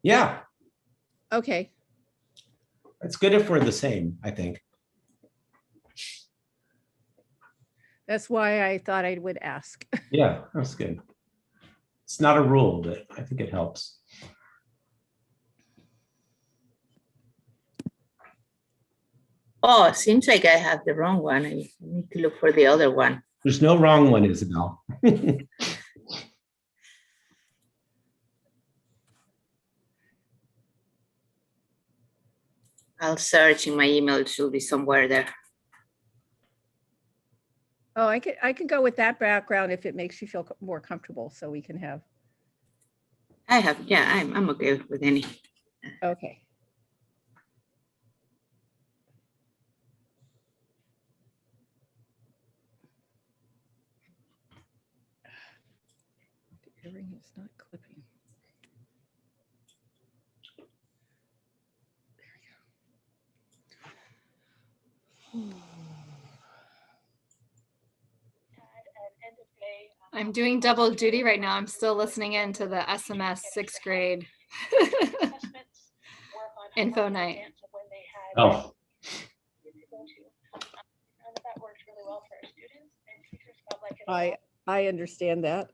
Yeah, Okay. it's good if we're the same, I think. That's why I thought I would ask. Yeah, that's good. It's not a rule, but I think it helps. Oh, it seems like I have the wrong one. I need to look for the other one. There's no wrong one, Isabel. I'll search in my email. It should be somewhere there. Oh, I can go with that background if it makes you feel more comfortable, so we can have. I'm okay with any. Okay. The earring is not clipping. There we go. I'm doing double duty right now. I'm still listening in to the SMS 6th grade info night. Oh, I understand that.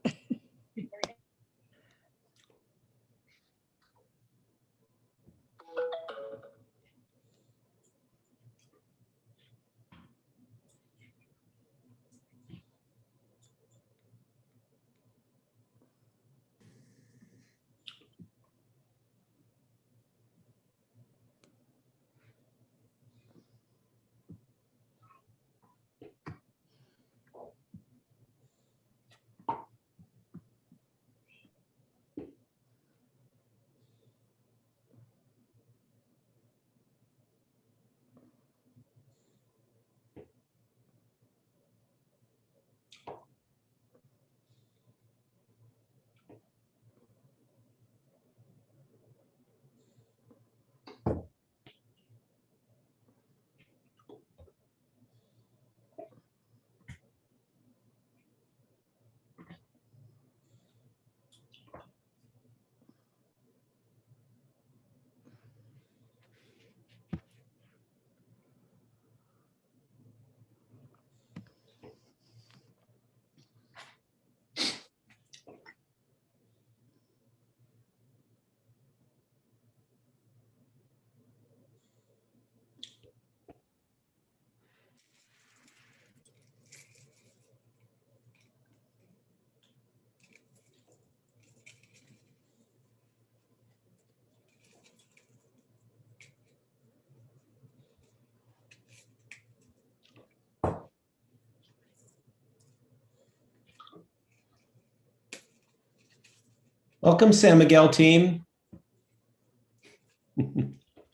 welcome, San Miguel team.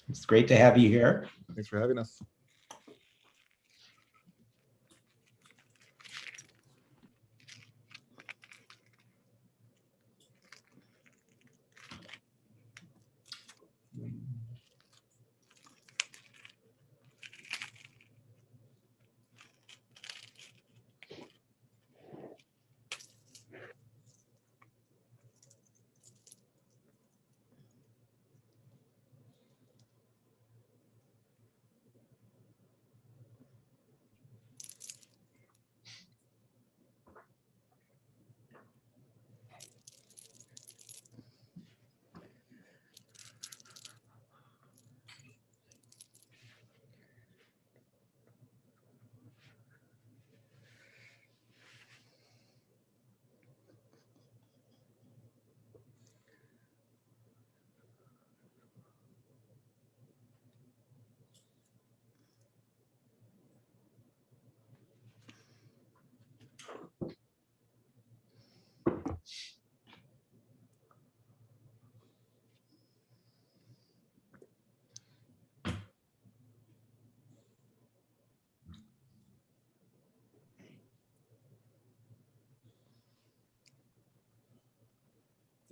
It's great to have you here. Thanks for having us.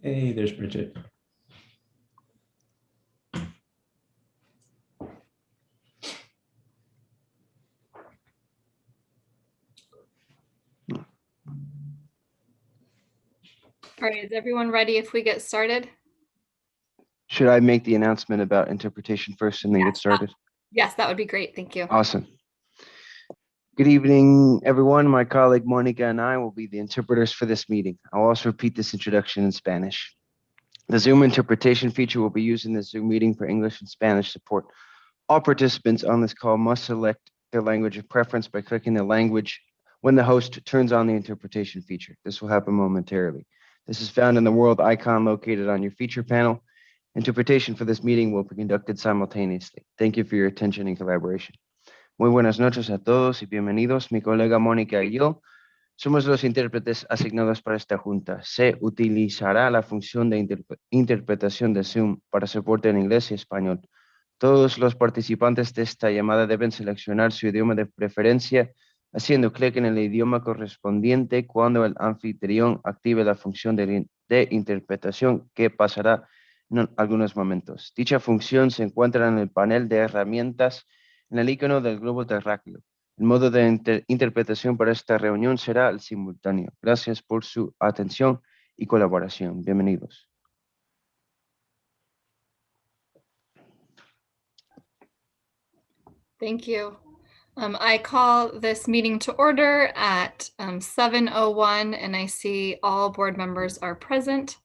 Hey, there's Bridget. All right, is everyone ready if we get started? should I make the announcement about interpretation first and then get started? Yes, that would be great. Thank you. Awesome. Good evening, everyone. My colleague Monica and I will be the interpreters for this meeting. I'll also repeat this introduction in Spanish. The Zoom interpretation feature will be used in the Zoom meeting for English and Spanish support. All participants on this call must select their language of preference by clicking the language when the host turns on the interpretation feature. This will happen momentarily. This is found in the world icon located on your feature panel. Interpretation for this meeting will be conducted simultaneously. Thank you for your attention and collaboration. Muy buenas noches a todos y bienvenidos. Mi colega Mónica y yo somos los intérpretes asignados para esta junta. Se utilizará la función de interpretación de Zoom para soporte en inglés y español. Todos los participantes de esta llamada deben seleccionar su idioma de preferencia haciendo clic en el idioma correspondiente cuando el anfitrión active la función de interpretación que pasará en algunos momentos. Dicha función se encuentra en el panel de herramientas en el icono del globo terráqueo. El modo de interpretación para esta reunión será el simultáneo. Gracias por su atención y colaboración. Bienvenidos. Thank you. I call this meeting to order at 7:01, and I see all board members are present.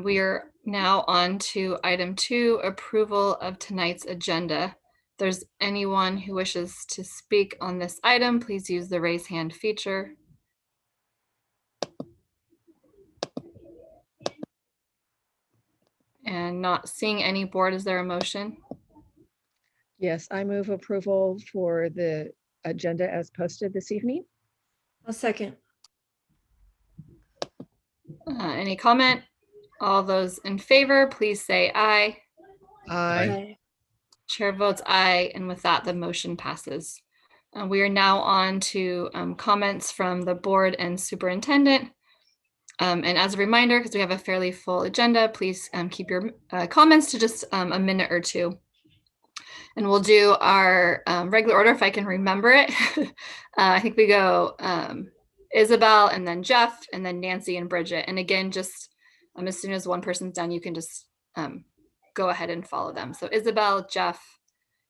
We are now on to item 2, approval of tonight's agenda. If there's anyone who wishes to speak on this item, please use the raise hand feature. And not seeing any board, is there a motion? Yes, I move approval for the agenda as posted this evening. I'll second. Any comment? All those in favor, please say aye. Aye. Chair votes aye, and with that, the motion passes. We are now on to comments from the board and superintendent. And as a reminder, because we have a fairly full agenda, please keep your comments to just a minute or two. And we'll do our regular order if I can remember it. I think we go Isabel and then Jeff and then Nancy and Bridget. And again, just as soon as one person's done, you can just go ahead and follow them. So Isabel, Jeff,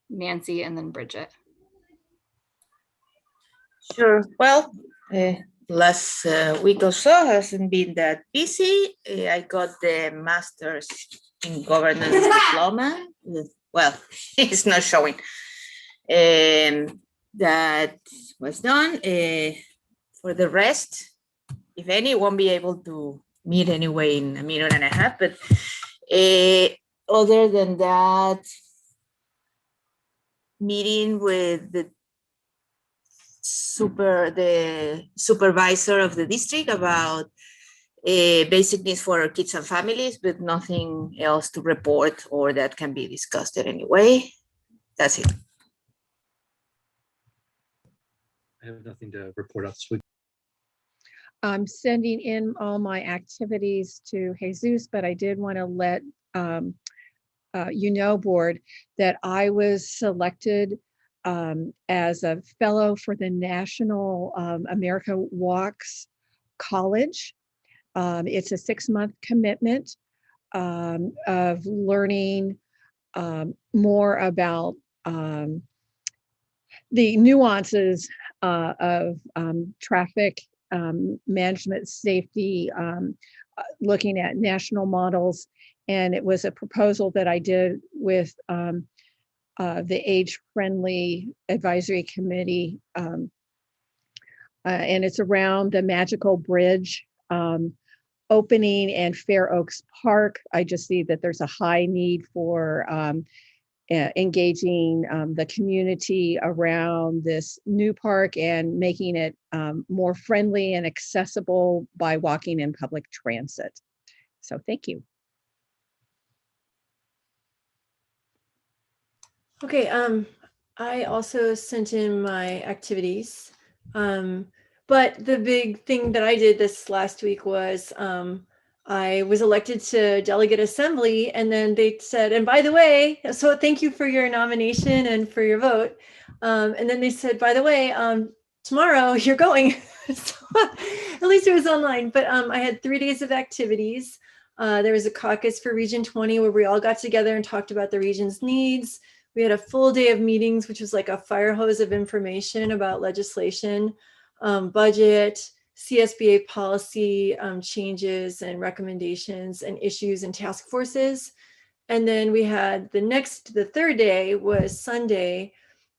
Nancy, and then Bridget. Sure. Well, last week or so hasn't been that busy. I got the master's in governance diploma. Well, it's not showing. That was done. For the rest, if any, won't be able to meet anyway in a minute and a half. But other than that, meeting with the supervisor of the district about basic needs for our kids and families, but nothing else to report or that can be discussed in any way. That's it. I have nothing to report out this week. I'm sending in all my activities to Jesus, but I did want to let you know, board, that I was selected as a fellow for the National America Walks College. It's a 6-month commitment of learning more about the nuances of traffic management, safety, looking at national models. And it was a proposal that I did with the Age-Friendly Advisory Committee. And it's around the Magical Bridge opening and Fair Oaks Park. I just see that there's a high need for engaging the community around this new park and making it more friendly and accessible by walking in public transit. So thank you. Okay, I also sent in my activities. But the big thing that I did this last week was I was elected to delegate assembly, and then they said, and by the way, so thank you for your nomination and for your vote. And then they said, by the way, tomorrow you're going. So, at least it was online, but I had 3 days of activities. There was a caucus for Region 20 where we all got together and talked about the region's needs. We had a full day of meetings, which was like a fire hose of information about legislation, budget, CSBA policy changes and recommendations and issues and task forces. And then we had the third day was Sunday,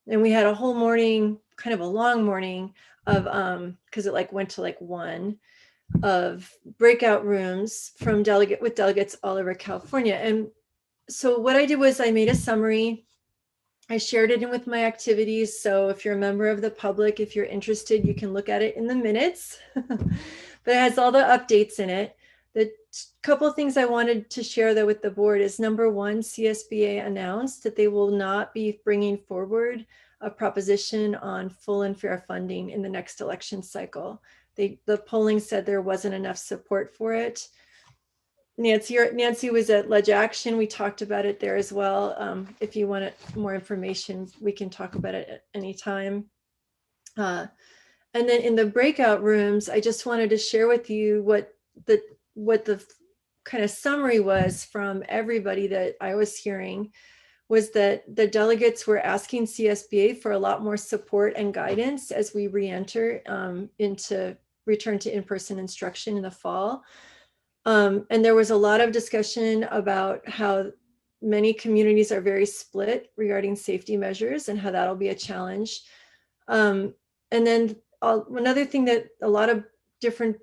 and we had a whole morning, kind of a long morning of, because it like went to like 1, of breakout rooms with delegates all over California. And so what I did was I made a summary. I shared it in with my activities. So if you're a member of the public, if you're interested, you can look at it in the minutes, but it has all the updates in it. The couple of things I wanted to share though with the board is, number one, CSBA announced that they will not be bringing forward a proposition on full and fair funding in the next election cycle. The polling said there wasn't enough support for it. Nancy was at Ledge Action. We talked about it there as well. If you want more information, we can talk about it at any time. And then in the breakout rooms, I just wanted to share with you what the kind of summary was from everybody that I was hearing, was that the delegates were asking CSBA for a lot more support and guidance as we return to in-person instruction in the fall. And there was a lot of discussion about how many communities are very split regarding safety measures and how that'll be a challenge. And then another thing that a lot of different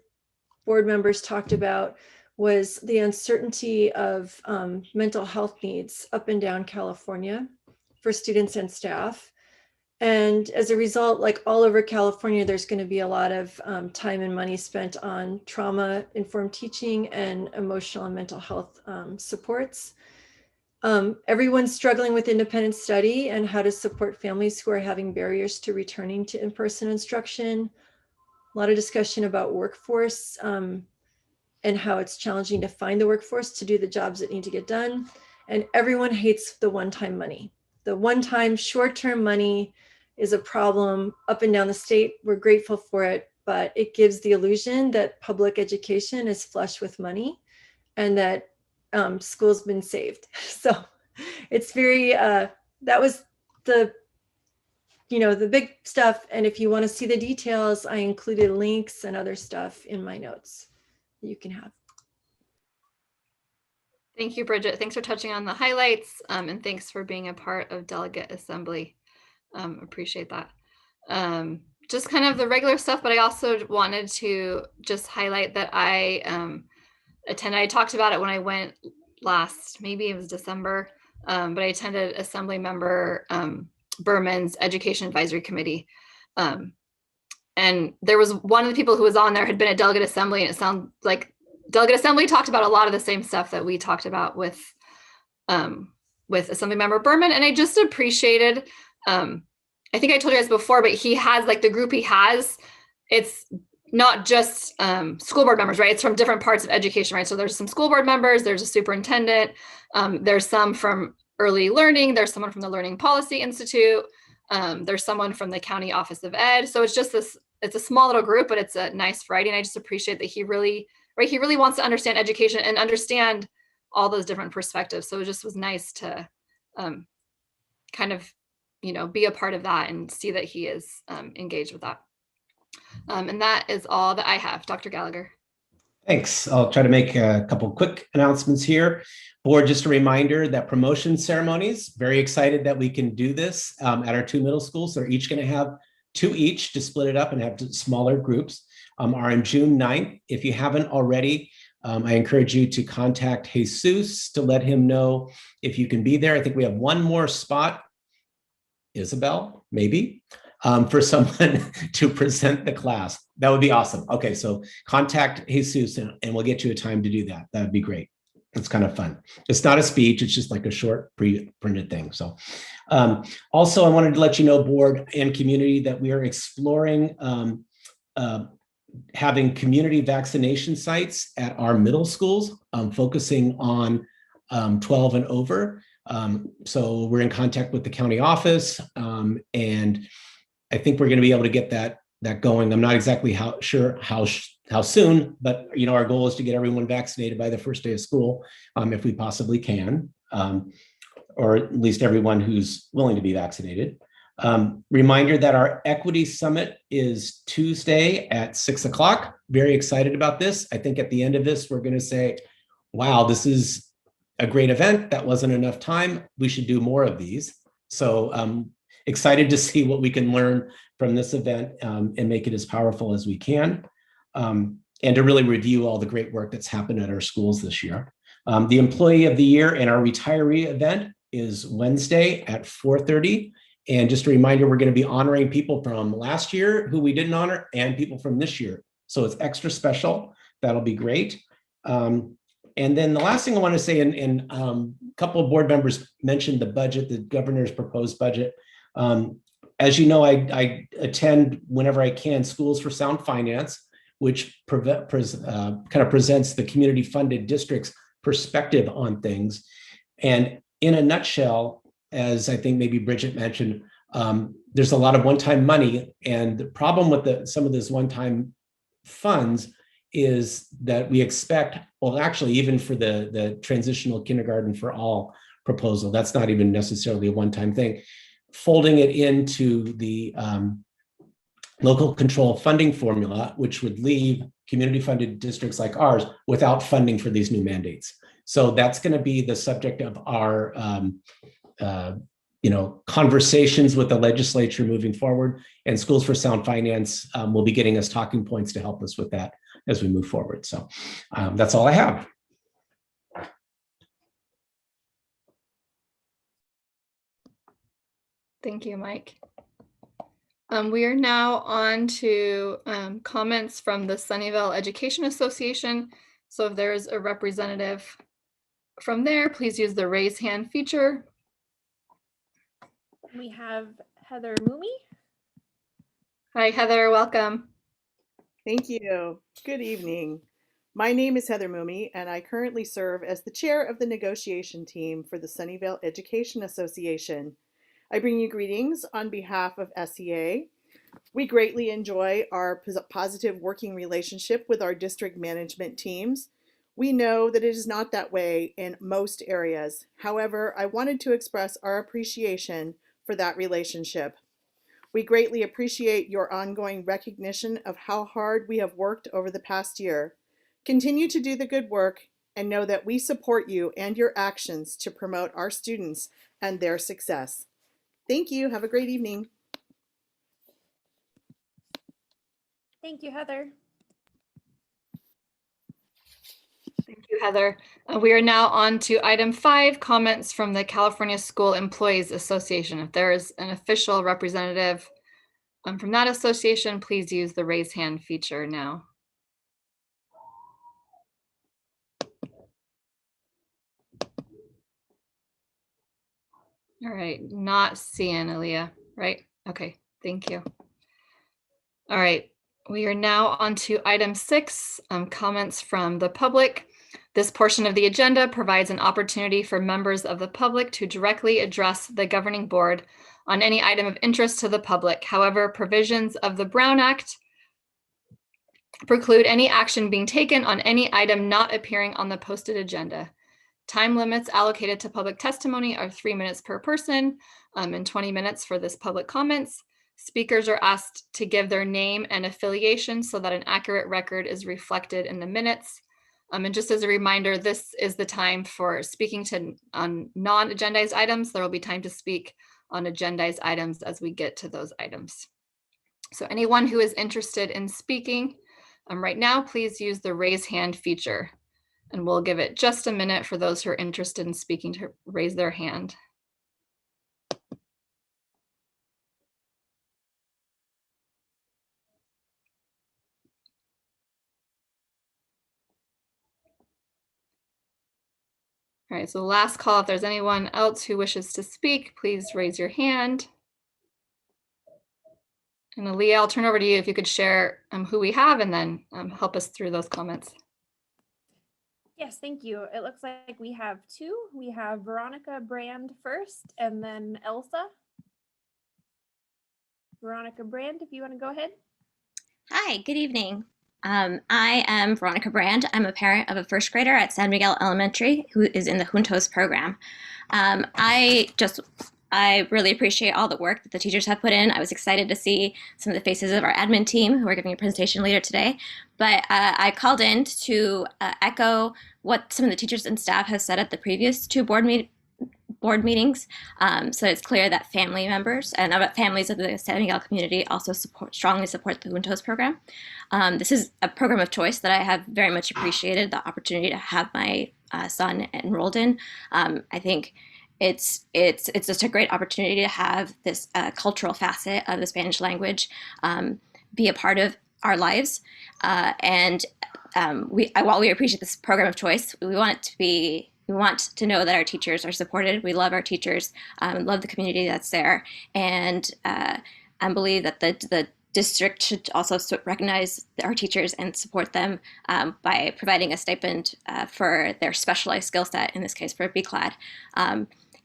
board members talked about was the uncertainty of mental health needs up and down California for students and staff. And as a result, like all over California, there's going to be a lot of time and money spent on trauma-informed teaching and emotional and mental health supports. Everyone's struggling with independent study and how to support families who are having barriers to returning to in-person instruction. A lot of discussion about workforce and how it's challenging to find the workforce to do the jobs that need to get done. And everyone hates the one-time money. The one-time short-term money is a problem up and down the state. We're grateful for it, but it gives the illusion that public education is flush with money and that school's been saved. So it's very, that was the big stuff. And if you want to see the details, I included links and other stuff in my notes that you can have. Thank you, Bridget. Thanks for touching on the highlights, and thanks for being a part of Delegate Assembly. Appreciate that. Just kind of the regular stuff, but I also wanted to just highlight that I attended. I talked about it when I went last, maybe it was December, but I attended Assembly Member Berman's Education Advisory Committee. And there was one of the people who was on there had been at Delegate Assembly, and it sounded like Delegate Assembly talked about a lot of the same stuff that we talked about with Assembly Member Berman. And I just appreciated, I think I told you guys before, but he has, like, the group he has, it's not just school board members, right? It's from different parts of education, right? So there's some school board members, there's a superintendent, there's some from early learning, there's someone from the Learning Policy Institute, there's someone from the County Office of Ed. So it's just this, it's a small little group, but it's a nice variety. And I just appreciate that he really wants to understand education and understand all those different perspectives. So it just was nice to kind of, be a part of that and see that he is engaged with that. And that is all that I have. Dr. Gallagher. Thanks. I'll try to make a couple quick announcements here. Board, just a reminder that promotion ceremonies, very excited that we can do this at our 2 middle schools. They're each going to have 2 each to split it up and have smaller groups, are on June 9th. If you haven't already, I encourage you to contact Jesus to let him know if you can be there. I think we have one more spot, Isabel, maybe, for someone to present the class. That would be awesome. Okay, so contact Jesus and we'll get you a time to do that. That would be great. It's kind of fun. It's not a speech, it's just like a short pre-printed thing. So also I wanted to let you know, board and community, that we are exploring having community vaccination sites at our middle schools, focusing on 12 and over. So we're in contact with the county office, and I think we're going to be able to get that going. I'm not exactly sure how how soon, but our goal is to get everyone vaccinated by the first day of school, if we possibly can, or at least everyone who's willing to be vaccinated. Reminder that our Equity Summit is Tuesday at 6 o'clock. Very excited about this. I think at the end of this, we're going to say, wow, this is a great event. That wasn't enough time. We should do more of these. So excited to see what we can learn from this event and make it as powerful as we can. And to really review all the great work that's happened at our schools this year. The Employee of the Year and our retiree event is Wednesday at 4:30. And just a reminder, we're going to be honoring people from last year who we didn't honor and people from this year. So it's extra special. That'll be great. And then the last thing I want to say, and a couple of board members mentioned the budget, the governor's proposed budget. As you know, I attend whenever I can Schools for Sound Finance, which kind of presents the community funded district's perspective on things. And in a nutshell, as I think maybe Bridget mentioned, there's a lot of one-time money. And the problem with some of this one-time funds is that we expect, well, actually, even for the transitional kindergarten for all proposal, that's not even necessarily a one-time thing. Folding it into the local control funding formula, which would leave community funded districts like ours without funding for these new mandates. So that's going to be the subject of our conversations with the legislature moving forward, and Schools for Sound Finance will be getting us talking points to help us with that as we move forward. So that's all I have. Thank you, Mike. We are now on to comments from the Sunnyvale Education Association. So if there's a representative from there, please use the raise hand feature. We have Heather Moomey. Hi, Heather, welcome. Thank you. Good evening. My name is Heather Moomey, and I currently serve as the chair of the negotiation team for the Sunnyvale Education Association. I bring you greetings on behalf of SEA. We greatly enjoy our positive working relationship with our district management teams. We know that it is not that way in most areas. However, I wanted to express our appreciation for that relationship. We greatly appreciate your ongoing recognition of how hard we have worked over the past year. Continue to do the good work and know that we support you and your actions to promote our students and their success. Thank you. Have a great evening. Thank you, Heather. Thank you, Heather. We are now on to item 5, comments from the California School Employees Association. If there is an official representative from that association, please use the raise hand feature now. All right, not seeing Aaliyah, right? Okay, thank you. All right, we are now on to item 6, comments from the public. This portion of the agenda provides an opportunity for members of the public to directly address the governing board on any item of interest to the public. However, provisions of the Brown Act preclude any action being taken on any item not appearing on the posted agenda. Time limits allocated to public testimony are 3 minutes per person and 20 minutes for this public comments. Speakers are asked to give their name and affiliation so that an accurate record is reflected in the minutes. And just as a reminder, this is the time for speaking on non-agendized items. There will be time to speak on agendized items as we get to those items. So anyone who is interested in speaking right now, please use the raise hand feature. And we'll give it just a minute for those who are interested in speaking to raise their hand. All right, so last call, if there's anyone else who wishes to speak, please raise your hand. And Aaliyah, I'll turn over to you if you could share who we have and then help us through those comments. Yes, thank you. It looks like we have 2. We have Veronica Brand first and then Elsa. Veronica Brand, if you want to go ahead. Hi, good evening. I am Veronica Brand. I'm a parent of a first grader at San Miguel Elementary who is in the Juntos program. I really appreciate all the work that the teachers have put in. I was excited to see some of the faces of our admin team who are giving a presentation later today. But I called in to echo what some of the teachers and staff have said at the previous two board meetings. So it's clear that family members and families of the San Miguel community also strongly support the Juntos program. This is a program of choice that I have very much appreciated the opportunity to have my son enrolled in. I think it's just a great opportunity to have this cultural facet of the Spanish language be a part of our lives. While we appreciate this program of choice, we want to know that our teachers are supported. We love our teachers, love the community that's there, and believe that the district should also recognize our teachers and support them by providing a stipend for their specialized skill set, in this case for BCLAD.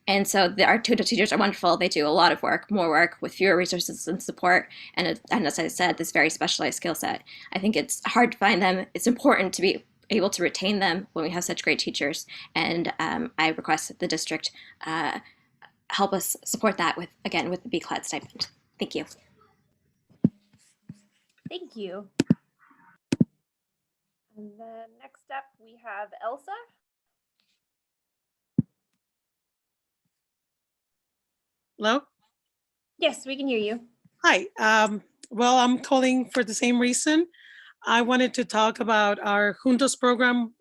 And so our tutor teachers are wonderful. They do a lot of work, more work with fewer resources and support. And as I said, this very specialized skill set. I think it's hard to find them. It's important to be able to retain them when we have such great teachers. And I request that the district help us support that with the BCLAD stipend. Thank you. Thank you. And then next up we have Elsa. Hello? Yes, we can hear you. Hi. Well, I'm calling for the same reason. I wanted to talk about our Juntos program,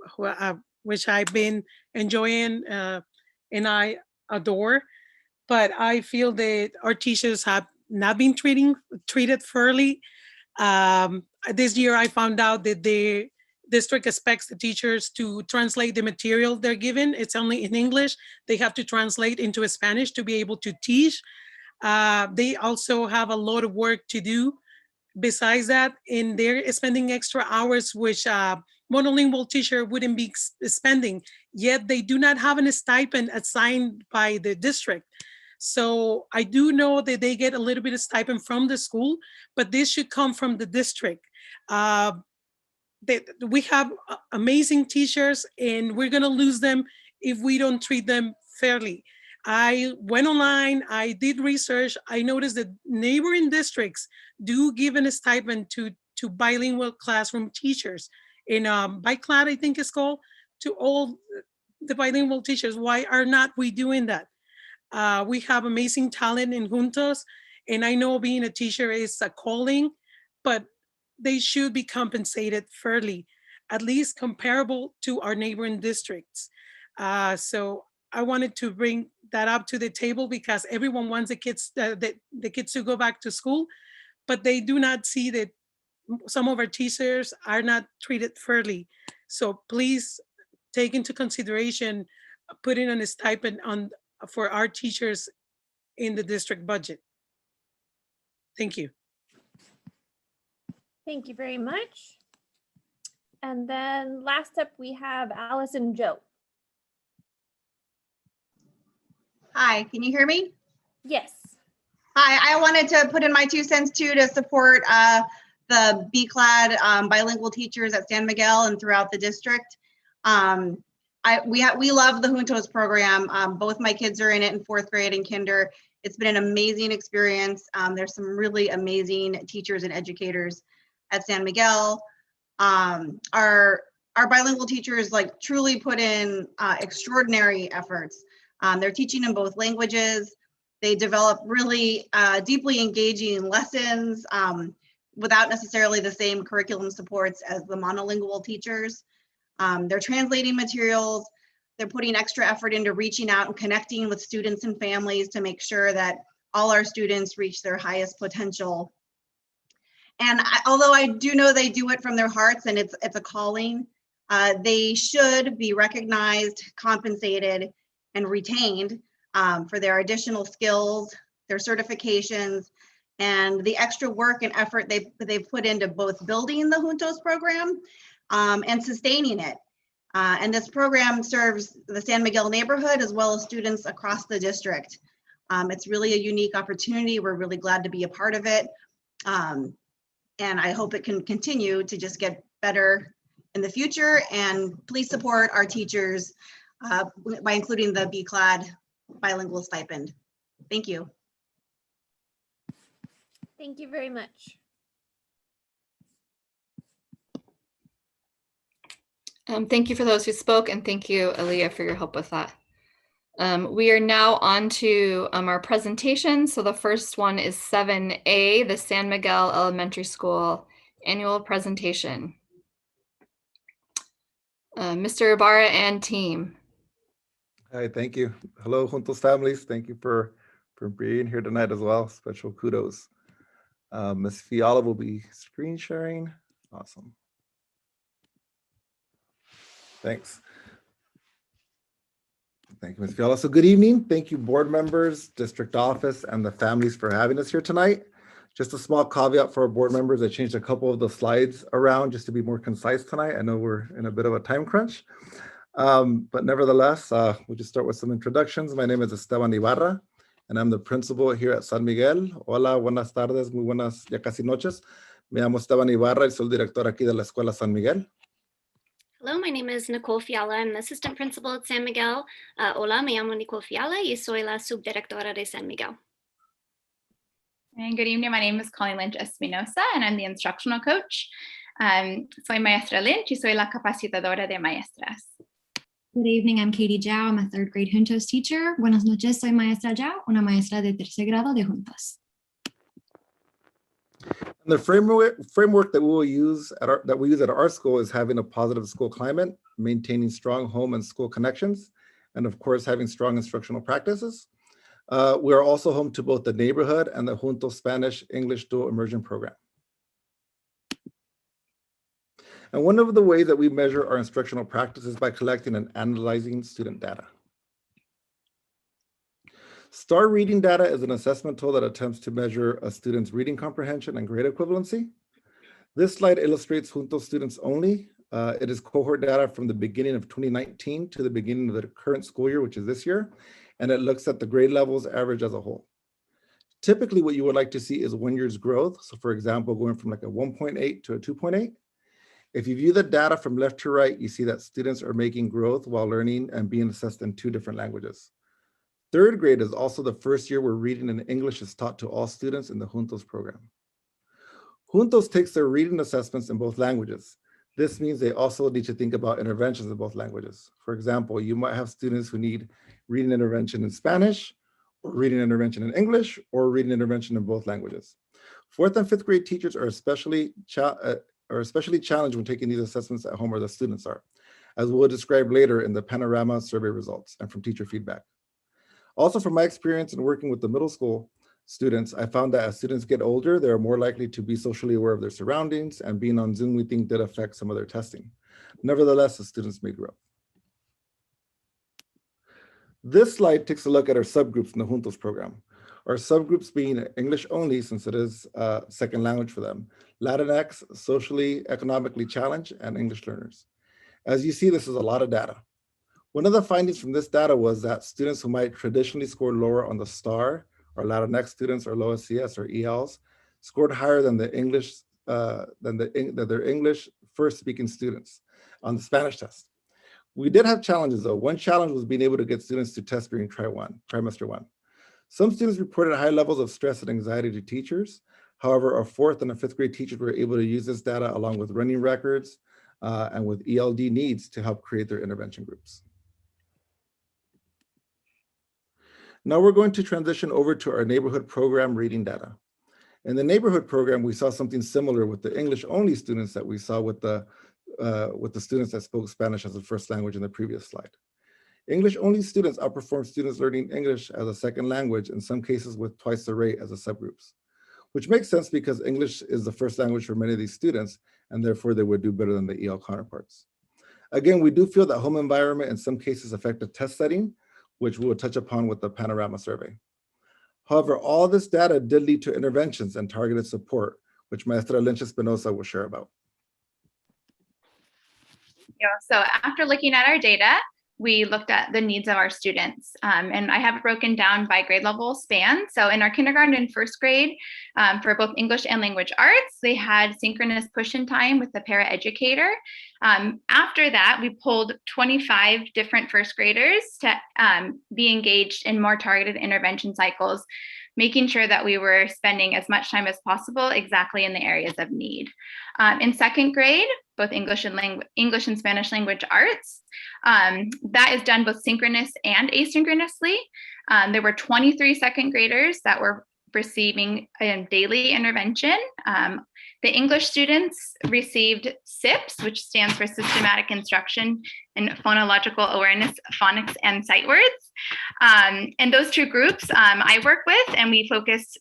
which I've been enjoying and I adore. But I feel that our teachers have not been treated fairly. This year, I found out that the district expects the teachers to translate the material they're given. It's only in English. They have to translate into Spanish to be able to teach. They also have a lot of work to do. Besides that, and they're spending extra hours, which monolingual teacher wouldn't be spending, yet they do not have a stipend assigned by the district. So I do know that they get a little bit of stipend from the school, but this should come from the district. We have amazing teachers and we're gonna lose them if we don't treat them fairly. I went online, I did research, I noticed that neighboring districts do give a stipend to bilingual classroom teachers. In BICLAD, I think it's called, to all the bilingual teachers. Why are not we doing that? We have amazing talent in Juntos, and I know being a teacher is a calling, but they should be compensated fairly, at least comparable to our neighboring districts. So I wanted to bring that up to the table because everyone wants the kids to go back to school, but they do not see that some of our teachers are not treated fairly. So please take into consideration putting on a stipend for our teachers in the district budget. Thank you. Thank you very much. And then last up we have Alice and Joe. Hi, can you hear me? Yes. Hi, I wanted to put in my 2 cents too to support the BCLAD bilingual teachers at San Miguel and throughout the district. We love the Juntos program. Both my kids are in it in 4th grade and kinder. It's been an amazing experience. There's some really amazing teachers and educators at San Miguel. Our bilingual teachers truly put in extraordinary efforts. They're teaching in both languages. They develop really deeply engaging lessons without necessarily the same curriculum supports as the monolingual teachers. They're translating materials. They're putting extra effort into reaching out and connecting with students and families to make sure that all our students reach their highest potential. And although I do know they do it from their hearts and it's a calling, they should be recognized, compensated, and retained for their additional skills, their certifications, and the extra work and effort they've put into both building the Juntos program and sustaining it. And this program serves the San Miguel neighborhood as well as students across the district. It's really a unique opportunity. We're really glad to be a part of it. And I hope it can continue to just get better in the future. And please support our teachers by including the BCLAD bilingual stipend. Thank you. Thank you very much. Thank you for those who spoke, and thank you, Aaliyah, for your help with that. We are now on to our presentation. So the first one is 7A, the San Miguel Elementary School annual presentation. Mr. Ibarra and team. Hi, thank you. Hello, Juntos families. Thank you for being here tonight as well. Special kudos. Ms. Fiala will be screen sharing. Awesome. Thanks. Thank you, Ms. Fiala. So good evening. Thank you, board members, district office, and the families for having us here tonight. Just a small caveat for our board members. I changed a couple of the slides around just to be more concise tonight. I know we're in a bit of a time crunch. But nevertheless, we'll just start with some introductions. My name is Esteban Ibarra, and I'm the principal here at San Miguel. Hola, buenas tardes, muy buenas, ya casi noches. Me llamo Esteban Ibarra y soy el director aquí de la Escuela San Miguel. Hello, my name is Nicole Fiala. I'm the assistant principal at San Miguel. Hola, me llamo Nicole Fiala y soy la subdirectora de San Miguel. And good evening, my name is Colleen Lynch Espinosa, and I'm the instructional coach. Soy maestra Lynch y soy la capacitadora de maestras. Good evening, I'm Katie Zhao. I'm a third grade Juntos teacher. Buenas noches, soy maestra Zhao, una maestra de tercer grado de Juntos. And the framework that we use at our school is having a positive school climate, maintaining strong home and school connections, and of course, having strong instructional practices. We are also home to both the neighborhood and the Juntos Spanish-English dual immersion program. And one of the ways that we measure our instructional practice is by collecting and analyzing student data. STAR reading data is an assessment tool that attempts to measure a student's reading comprehension and grade equivalency. This slide illustrates Juntos students only. It is cohort data from the beginning of 2019 to the beginning of the current school year, which is this year, and it looks at the grade levels average as a whole. Typically, what you would like to see is 1 year's growth. So for example, going from like a 1.8 to a 2.8. If you view the data from left to right, you see that students are making growth while learning and being assessed in 2 different languages. Third grade is also the first year where reading in English is taught to all students in the Juntos program. Juntos takes their reading assessments in both languages. This means they also need to think about interventions in both languages. For example, you might have students who need reading intervention in Spanish, or reading intervention in English, or reading intervention in both languages. 4th and 5th grade teachers are especially challenged when taking these assessments at home, or the students are, as we'll describe later in the Panorama Survey results and from teacher feedback. Also, from my experience in working with the middle school students, I found that as students get older, they're more likely to be socially aware of their surroundings, and being on Zoom, we think, did affect some of their testing. Nevertheless, the students may grow. This slide takes a look at our subgroups in the Juntos program. Our subgroups being English only, since it is a second language for them, Latinx, socially, economically challenged, and English learners. As you see, this is a lot of data. One of the findings from this data was that students who might traditionally score lower on the STAR, or Latinx students, or low SCS, or ELs, scored higher than their English first speaking students on the Spanish test. We did have challenges though. One challenge was being able to get students to test during trimester 1. Some students reported high levels of stress and anxiety to teachers. However, our 4th and 5th grade teachers were able to use this data along with running records and with ELD needs to help create their intervention groups. Now we're going to transition over to our neighborhood program reading data. In the neighborhood program, we saw something similar with the English only students that we saw with the students that spoke Spanish as a first language in the previous slide. English only students outperform students learning English as a second language, in some cases with twice the rate as the subgroups, which makes sense because English is the first language for many of these students, and therefore they would do better than the EL counterparts. Again, we do feel that home environment in some cases affect the test setting, which we will touch upon with the Panorama Survey. However, all this data did lead to interventions and targeted support, which Maestra Lynch Espinosa will share about. So after looking at our data, we looked at the needs of our students. And I have it broken down by grade level span. So in our kindergarten and first grade, for both English and language arts, they had synchronous push-in time with the paraeducator. After that, we pulled 25 different first graders to be engaged in more targeted intervention cycles, making sure that we were spending as much time as possible exactly in the areas of need. In second grade, both English and Spanish language arts, that is done both synchronous and asynchronously. There were 23 second graders that were receiving daily intervention. The English students received SIPS, which stands for Systematic Instruction in Phonological Awareness, Phonics, and Sight Words. And those two groups I work with, and we focus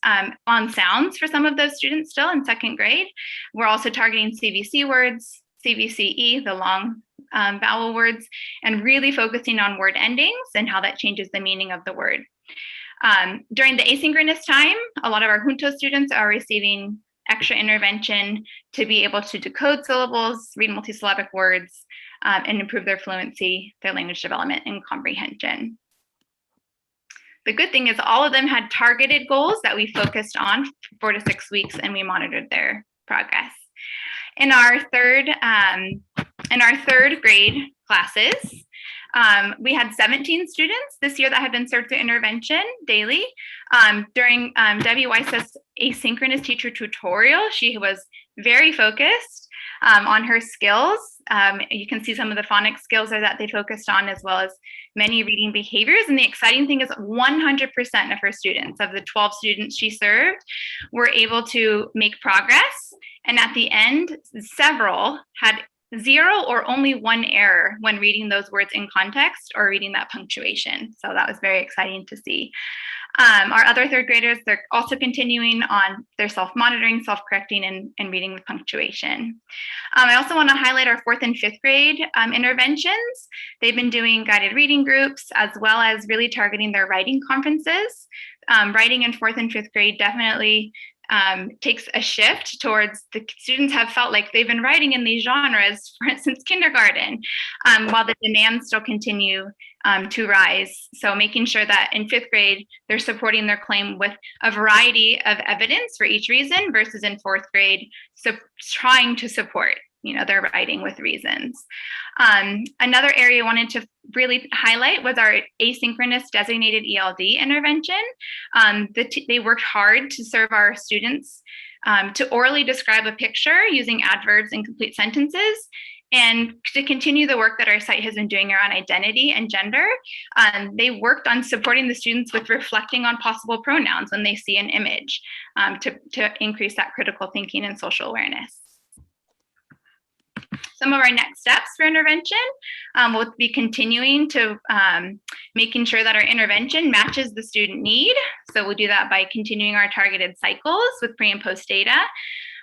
on sounds for some of those students still in second grade. We're also targeting CVC words, CVCE, the long vowel words, and really focusing on word endings and how that changes the meaning of the word. During the asynchronous time, a lot of our Juntos students are receiving extra intervention to be able to decode syllables, read multisyllabic words, and improve their fluency, their language development, and comprehension. The good thing is all of them had targeted goals that we focused on for 4 to 6 weeks, and we monitored their progress. In our third grade classes, we had 17 students this year that had been served through intervention daily. During Debbie Weiss's asynchronous teacher tutorial, she was very focused on her skills. You can see some of the phonics skills that they focused on, as well as many reading behaviors. And the exciting thing is 100% of her students, of the 12 students she served, were able to make progress. And at the end, several had 0 or only 1 error when reading those words in context or reading that punctuation. So that was very exciting to see. Our other third graders, they're also continuing on their self-monitoring, self-correcting, and reading with punctuation. I also want to highlight our 4th and 5th grade interventions. They've been doing guided reading groups, as well as really targeting their writing conferences. Writing in 4th and 5th grade definitely takes a shift towards the students have felt like they've been writing in these genres since kindergarten, while the demands still continue to rise. So making sure that in 5th grade, they're supporting their claim with a variety of evidence for each reason, versus in 4th grade, so trying to support their writing with reasons. Another area I wanted to really highlight was our asynchronous designated ELD intervention. They worked hard to serve our students to orally describe a picture using adverbs and complete sentences, and to continue the work that our site has been doing around identity and gender. They worked on supporting the students with reflecting on possible pronouns when they see an image, to increase that critical thinking and social awareness. Some of our next steps for intervention will be continuing to making sure that our intervention matches the student need. So we'll do that by continuing our targeted cycles with pre and post data.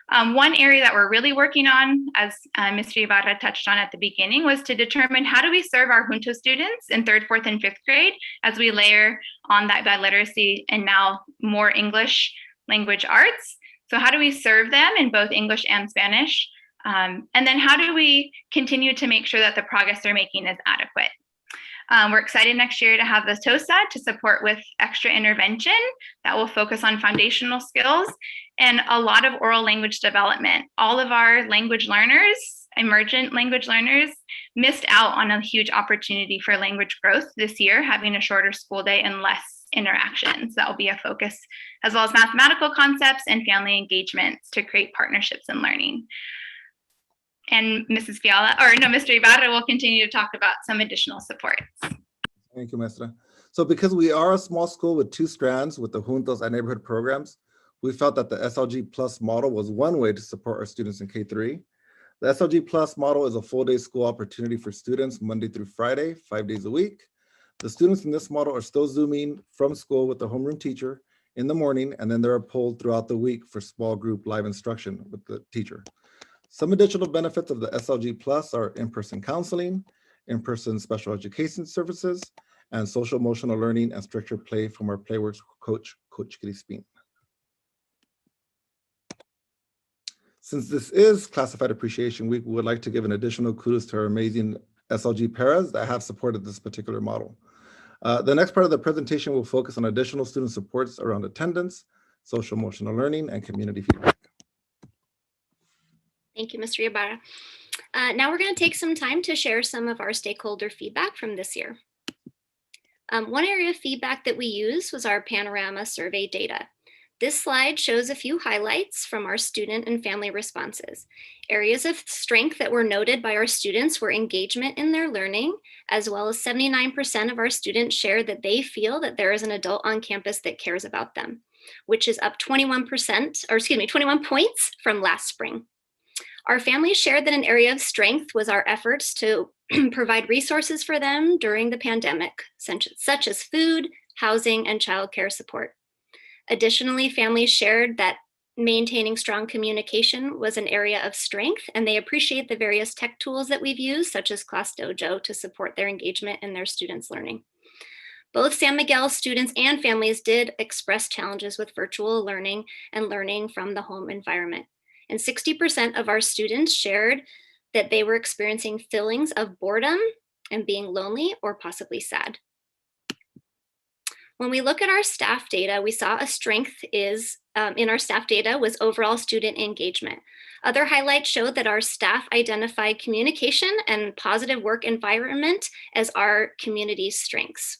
One area that we're really working on, as Mr. Ibarra touched on at the beginning, was to determine how do we serve our Juntos students in 3rd, 4th, and 5th grade as we layer on that biliteracy and now more English language arts. So how do we serve them in both English and Spanish? And then how do we continue to make sure that the progress they're making is adequate? We're excited next year to have the TOSA to support with extra intervention that will focus on foundational skills and a lot of oral language development. All of our language learners, emergent language learners, missed out on a huge opportunity for language growth this year, having a shorter school day and less interactions. That will be a focus, as well as mathematical concepts and family engagements to create partnerships in learning. And Mr. Ibarra will continue to talk about some additional supports. Thank you, Maestra. So because we are a small school with 2 strands with the Juntos and neighborhood programs, we felt that the SLG Plus model was one way to support our students in K-3. The SLG Plus model is a full-day school opportunity for students Monday through Friday, 5 days a week. The students in this model are still Zooming from school with the homeroom teacher in the morning, and then they're pulled throughout the week for small group live instruction with the teacher. Some additional benefits of the SLG Plus are in-person counseling, in-person special education services, and social emotional learning and structured play from our Playworks coach, Coach Crispin. Since this is Classified Appreciation Week, we would like to give an additional kudos to our amazing SLG Paras that have supported this particular model. The next part of the presentation will focus on additional student supports around attendance, social emotional learning, and community feedback. Thank you, Mr. Ybarra. Now we're going to take some time to share some of our stakeholder feedback from this year. One area of feedback that we used was our Panorama Survey data. This slide shows a few highlights from our student and family responses. Areas of strength that were noted by our students were engagement in their learning, as well as 79% of our students shared that they feel that there is an adult on campus that cares about them, which is up 21 points from last spring. Our families shared that an area of strength was our efforts to provide resources for them during the pandemic, such as food, housing, and childcare support. Additionally, families shared that maintaining strong communication was an area of strength, and they appreciate the various tech tools that we've used, such as Class Dojo, to support their engagement in their students' learning. Both San Miguel students and families did express challenges with virtual learning and learning from the home environment. And 60% of our students shared that they were experiencing feelings of boredom and being lonely or possibly sad. When we look at our staff data, we saw a strength is in our staff data was overall student engagement. Other highlights showed that our staff identified communication and positive work environment as our community's strengths.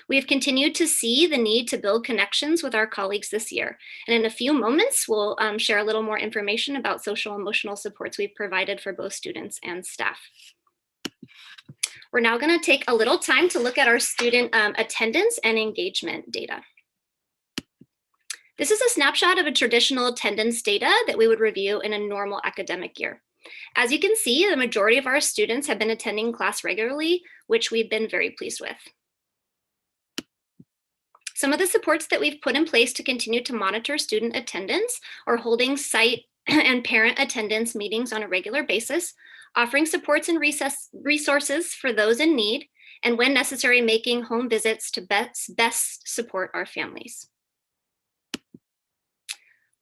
We have continued to see the need to build connections with our colleagues this year. And in a few moments, we'll share a little more information about social emotional supports we've provided for both students and staff. We're now going to take a little time to look at our student attendance and engagement data. This is a snapshot of a traditional attendance data that we would review in a normal academic year. As you can see, the majority of our students have been attending class regularly, which we've been very pleased with. Some of the supports that we've put in place to continue to monitor student attendance are holding site and parent attendance meetings on a regular basis, offering supports and resources for those in need, and when necessary, making home visits to best support our families.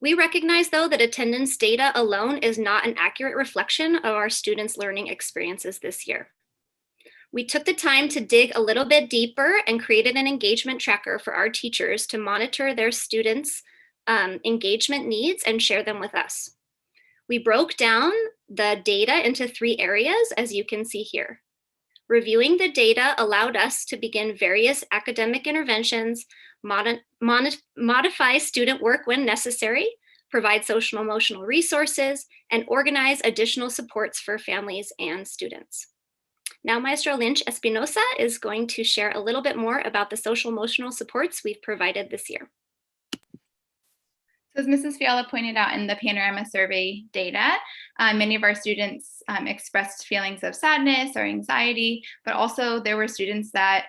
We recognize, though, that attendance data alone is not an accurate reflection of our students' learning experiences this year. We took the time to dig a little bit deeper and created an engagement tracker for our teachers to monitor their students' engagement needs and share them with us. We broke down the data into 3 areas, as you can see here. Reviewing the data allowed us to begin various academic interventions, modify student work when necessary, provide social emotional resources, and organize additional supports for families and students. Now, Maestro Lynch Espinosa is going to share a little bit more about the social emotional supports we've provided this year. So as Mrs. Fiala pointed out in the Panorama Survey data, many of our students expressed feelings of sadness or anxiety, but also there were students that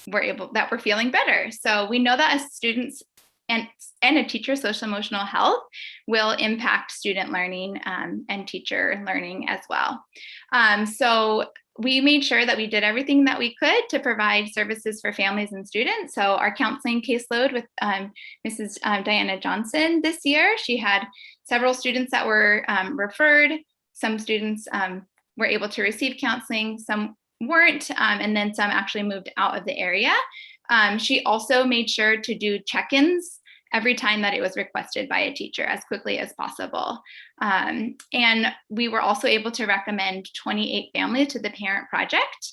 were feeling better. So we know that as students and a teacher's social emotional health will impact student learning and teacher learning as well. So we made sure that we did everything that we could to provide services for families and students. So our counseling caseload with Mrs. Diana Johnson this year, she had several students that were referred. Some students were able to receive counseling, some weren't, and then some actually moved out of the area. She also made sure to do check-ins every time that it was requested by a teacher as quickly as possible. And we were also able to recommend 28 families to the parent project.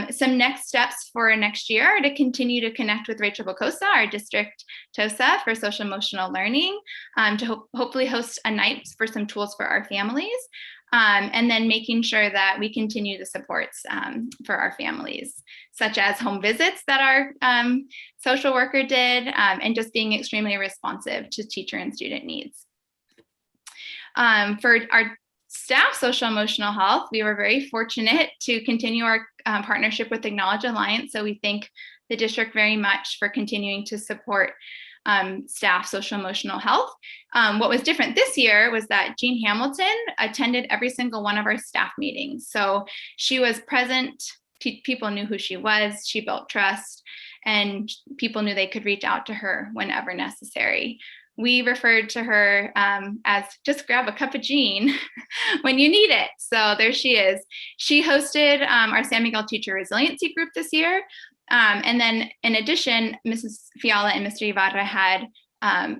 Some next steps for next year are to continue to connect with Rachel Bocosa, our district TOSA for social emotional learning, to hopefully host a night for some tools for our families. And then making sure that we continue the supports for our families, such as home visits that our social worker did, and just being extremely responsive to teacher and student needs. For our staff social emotional health, we were very fortunate to continue our partnership with Acknowledge Alliance. So we thank the district very much for continuing to support staff social emotional health. What was different this year was that Jean Hamilton attended every single one of our staff meetings. So she was present, people knew who she was, she built trust, and people knew they could reach out to her whenever necessary. we referred to her as just grab a cup of Jean when you need it. So there she is. She hosted our San Miguel Teacher Resiliency Group this year. And then in addition, Mrs. Fiala and Mr. Ibarra had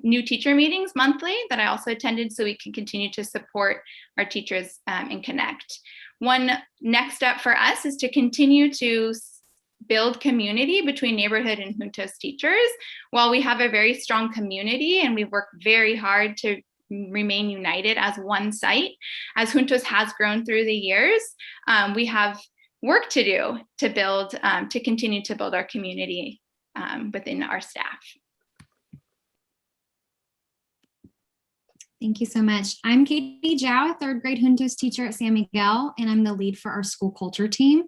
new teacher meetings monthly that I also attended so we can continue to support our teachers and connect. One next step for us is to continue to build community between neighborhood and Juntos teachers. While we have a very strong community and we work very hard to remain united as one site, as Juntos has grown through the years, we have work to do to build, to continue to build our community within our staff. Thank you so much. I'm Katie Zhao, a third grade Juntos teacher at San Miguel, and I'm the lead for our school culture team.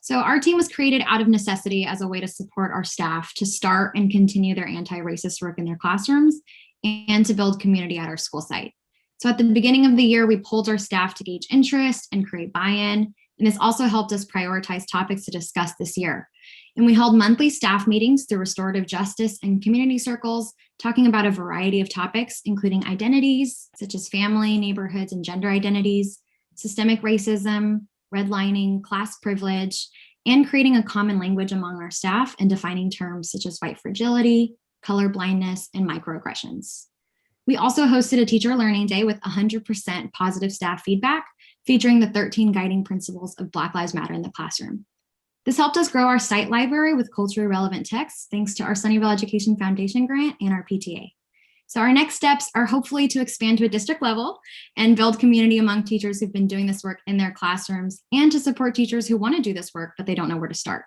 So our team was created out of necessity as a way to support our staff to start and continue their anti-racist work in their classrooms and to build community at our school site. So at the beginning of the year, we polled our staff to gauge interest and create buy-in. And this also helped us prioritize topics to discuss this year. And we held monthly staff meetings through restorative justice and community circles, talking about a variety of topics, including identities, such as family, neighborhoods, and gender identities, systemic racism, redlining, class privilege, and creating a common language among our staff and defining terms such as white fragility, color blindness, and microaggressions. We also hosted a teacher learning day with 100% positive staff feedback, featuring the 13 guiding principles of Black Lives Matter in the classroom. This helped us grow our site library with culturally relevant texts, thanks to our Sunnyvale Education Foundation grant and our PTA. So our next steps are hopefully to expand to a district level and build community among teachers who've been doing this work in their classrooms, and to support teachers who want to do this work, but they don't know where to start.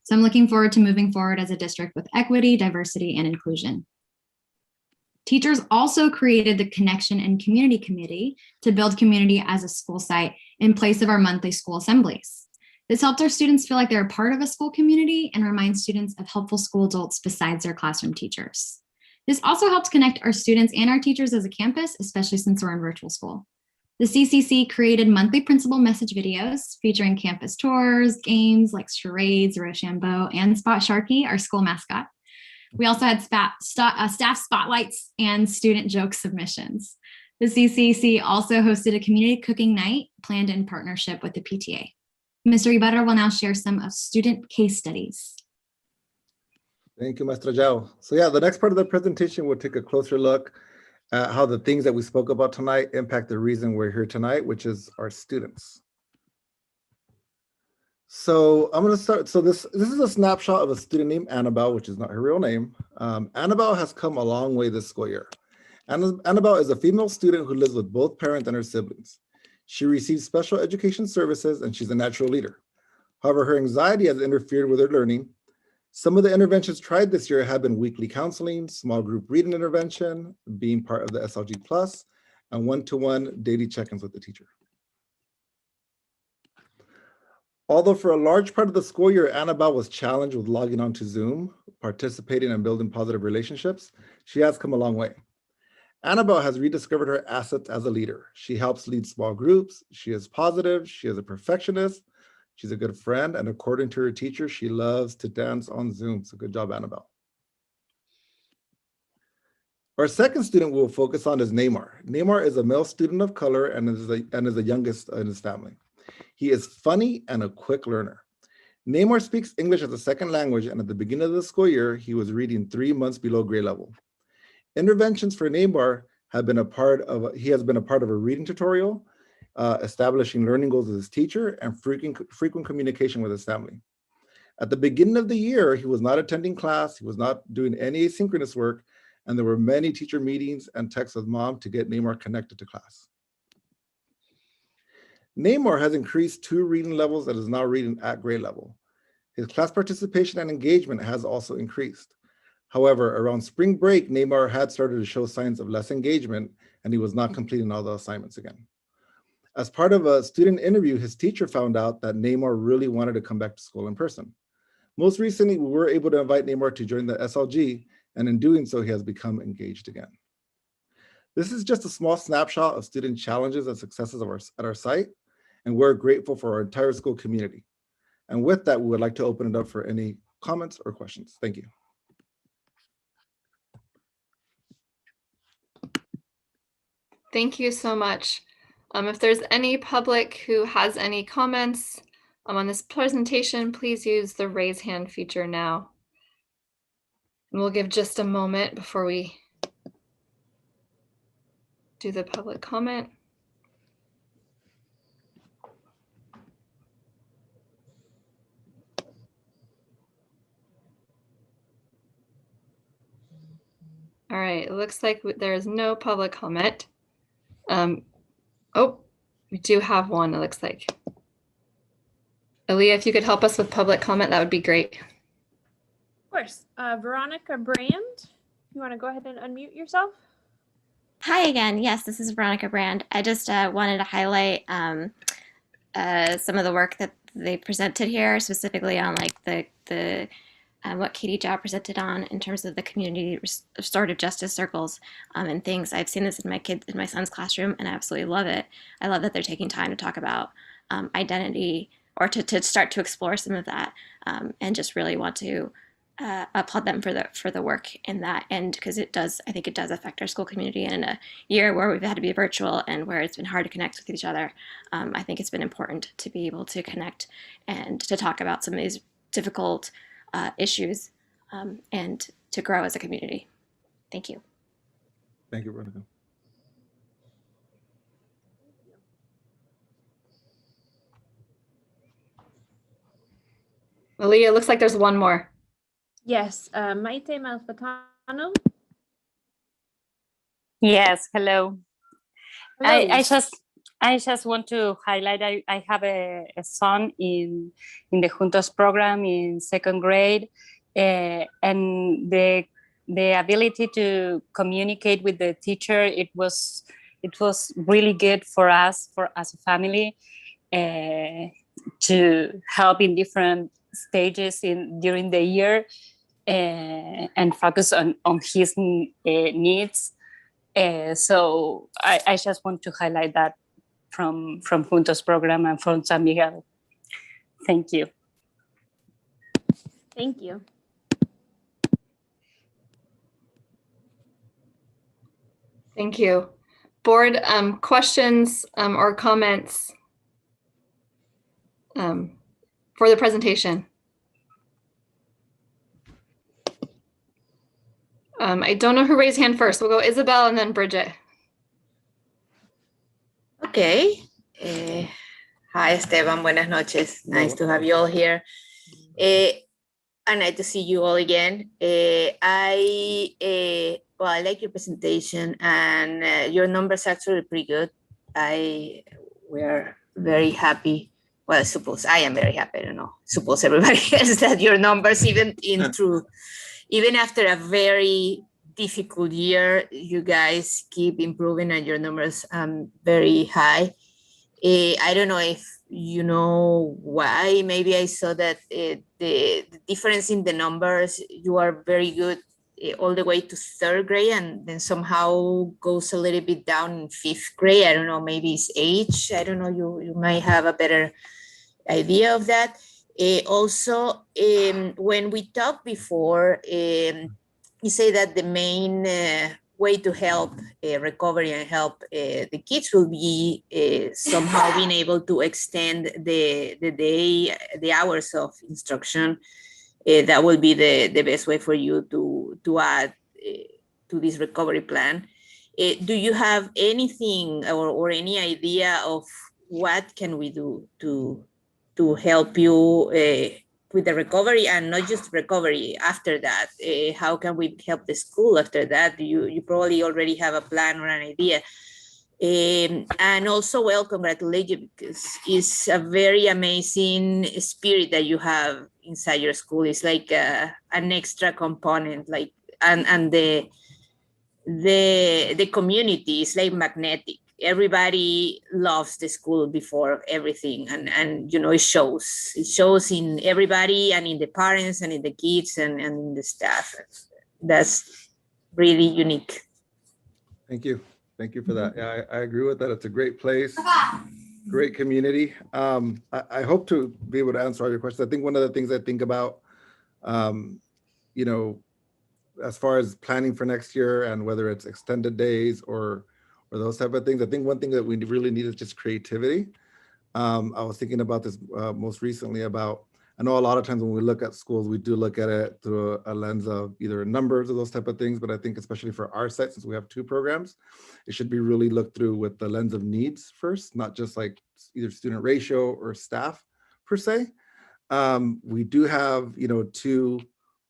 So I'm looking forward to moving forward as a district with equity, diversity, and inclusion. Teachers also created the Connection and Community Committee to build community as a school site in place of our monthly school assemblies. This helped our students feel like they're a part of a school community and reminds students of helpful school adults besides their classroom teachers. This also helps connect our students and our teachers as a campus, especially since we're in virtual school. The CCC created monthly principal message videos featuring campus tours, games like charades, Rochambeau, and Spot Sharky, our school mascot. We also had staff spotlights and student joke submissions. The CCC also hosted a community cooking night planned in partnership with the PTA. Mr. Ibarra will now share some of student case studies. Thank you, Maestra Zhao. So yeah, the next part of the presentation will take a closer look at how the things that we spoke about tonight impact the reason we're here tonight, which is our students. So I'm going to start. So this is a snapshot of a student named Anabell, which is not her real name. Anabell has come a long way this school year. Anabell is a female student who lives with both parents and her siblings. She receives special education services and she's a natural leader. However, her anxiety has interfered with her learning. Some of the interventions tried this year have been weekly counseling, small group reading intervention, being part of the SLG Plus, and one-to-one daily check-ins with the teacher. Although for a large part of the school year, Anabell was challenged with logging onto Zoom, participating and building positive relationships, she has come a long way. Anabell has rediscovered her assets as a leader. She helps lead small groups, she is positive, she is a perfectionist, she's a good friend, and according to her teacher, she loves to dance on Zoom. So good job, Anabell. Our second student we'll focus on is Neymar. Neymar is a male student of color and is the youngest in his family. He is funny and a quick learner. Neymar speaks English as a second language, and at the beginning of the school year, he was reading 3 months below grade level. Interventions for Neymar have been he has been a part of a reading tutorial, establishing learning goals with his teacher, and frequent communication with his family. At the beginning of the year, he was not attending class, he was not doing any asynchronous work, and there were many teacher meetings and texts with mom to get Neymar connected to class. Neymar has increased 2 reading levels and is now reading at grade level. His class participation and engagement has also increased. However, around spring break, Neymar had started to show signs of less engagement, and he was not completing all the assignments again. As part of a student interview, his teacher found out that Neymar really wanted to come back to school in person. Most recently, we were able to invite Neymar to join the SLG, and in doing so, he has become engaged again. This is just a small snapshot of student challenges and successes at our site, and we're grateful for our entire school community. And with that, we would like to open it up for any comments or questions. Thank you. Thank you so much. If there's any public who has any comments on this presentation, please use the raise hand feature now. And we'll give just a moment before we do the public comment. All right, it looks like there is no public comment. Oh, we do have one, it looks like. Aaliyah, if you could help us with public comment, that would be great. Of course. Veronica Brand, you want to go ahead and unmute yourself? Hi again. Yes, this is Veronica Brand. I just wanted to highlight some of the work that they presented here, specifically on like the what Katie Zhao presented on in terms of the community restorative justice circles and things. I've seen this in my son's classroom, and I absolutely love it. I love that they're taking time to talk about identity, or to start to explore some of that, and just really want to applaud them for the work in that end, because I think it does affect our school community. And in a year where we've had to be virtual and where it's been hard to connect with each other, I think it's been important to be able to connect and to talk about some of these difficult issues and to grow as a community. Thank you. Thank you, Veronica. Aaliyah, it looks like there's one more. Yes, Maite Malfatano. Yes, hello. Hello. I just want to highlight, I have a son in the Juntos program in second grade, and the ability to communicate with the teacher, it was really good for us, as a family, to help in different stages during the year, and focus on his needs. So I just want to highlight that from Juntos program and from San Miguel. Thank you. Thank you. Thank you. Board, questions or comments for the presentation? I don't know who raised hand first. We'll go Isabel and then Bridget. Okay. Hi, Esteban. Buenas noches. Nice to have you all here. And nice to see you all again. Well, I like your presentation, and your numbers are actually pretty good. We're very happy. Well, I suppose I am very happy. I don't know. Suppose everybody else that your numbers, even after a very difficult year, you guys keep improving and your numbers very high. I don't know if you know why. Maybe I saw that the difference in the numbers, you are very good all the way to third grade, and then somehow goes a little bit down in fifth grade. I don't know, maybe it's age. I don't know, you might have a better idea of that. Also, when we talked before, you say that the main way to help recovery and help the kids will be somehow being able to extend the day, the hours of instruction. That will be the best way for you to add to this recovery plan. Do you have anything or any idea of what can we do to help you with the recovery, and not just recovery after that? How can we help the school after that? You probably already have a plan or an idea. And also, well, congratulations, because it's a very amazing spirit that you have inside your school. It's like an extra component, like, and the community is like magnetic. Everybody loves the school before everything, and you know, it shows in everybody, and in the parents, and in the kids, and in the staff. That's really unique. Thank you for that. Yeah, I agree with that. It's a great place, great community. I hope to be able to answer all your questions. I think one of the things I think about, you know, as far as planning for next year, and whether it's extended days or or those type of things. I think one thing that we really need is just creativity. I was thinking about this most recently about, I know a lot of times when we look at schools, we do look at it through a lens of either numbers or those type of things, but I think especially for our site, since we have 2 programs, it should be really looked through with the lens of needs first, not just like either student ratio or staff per se. We do have, 2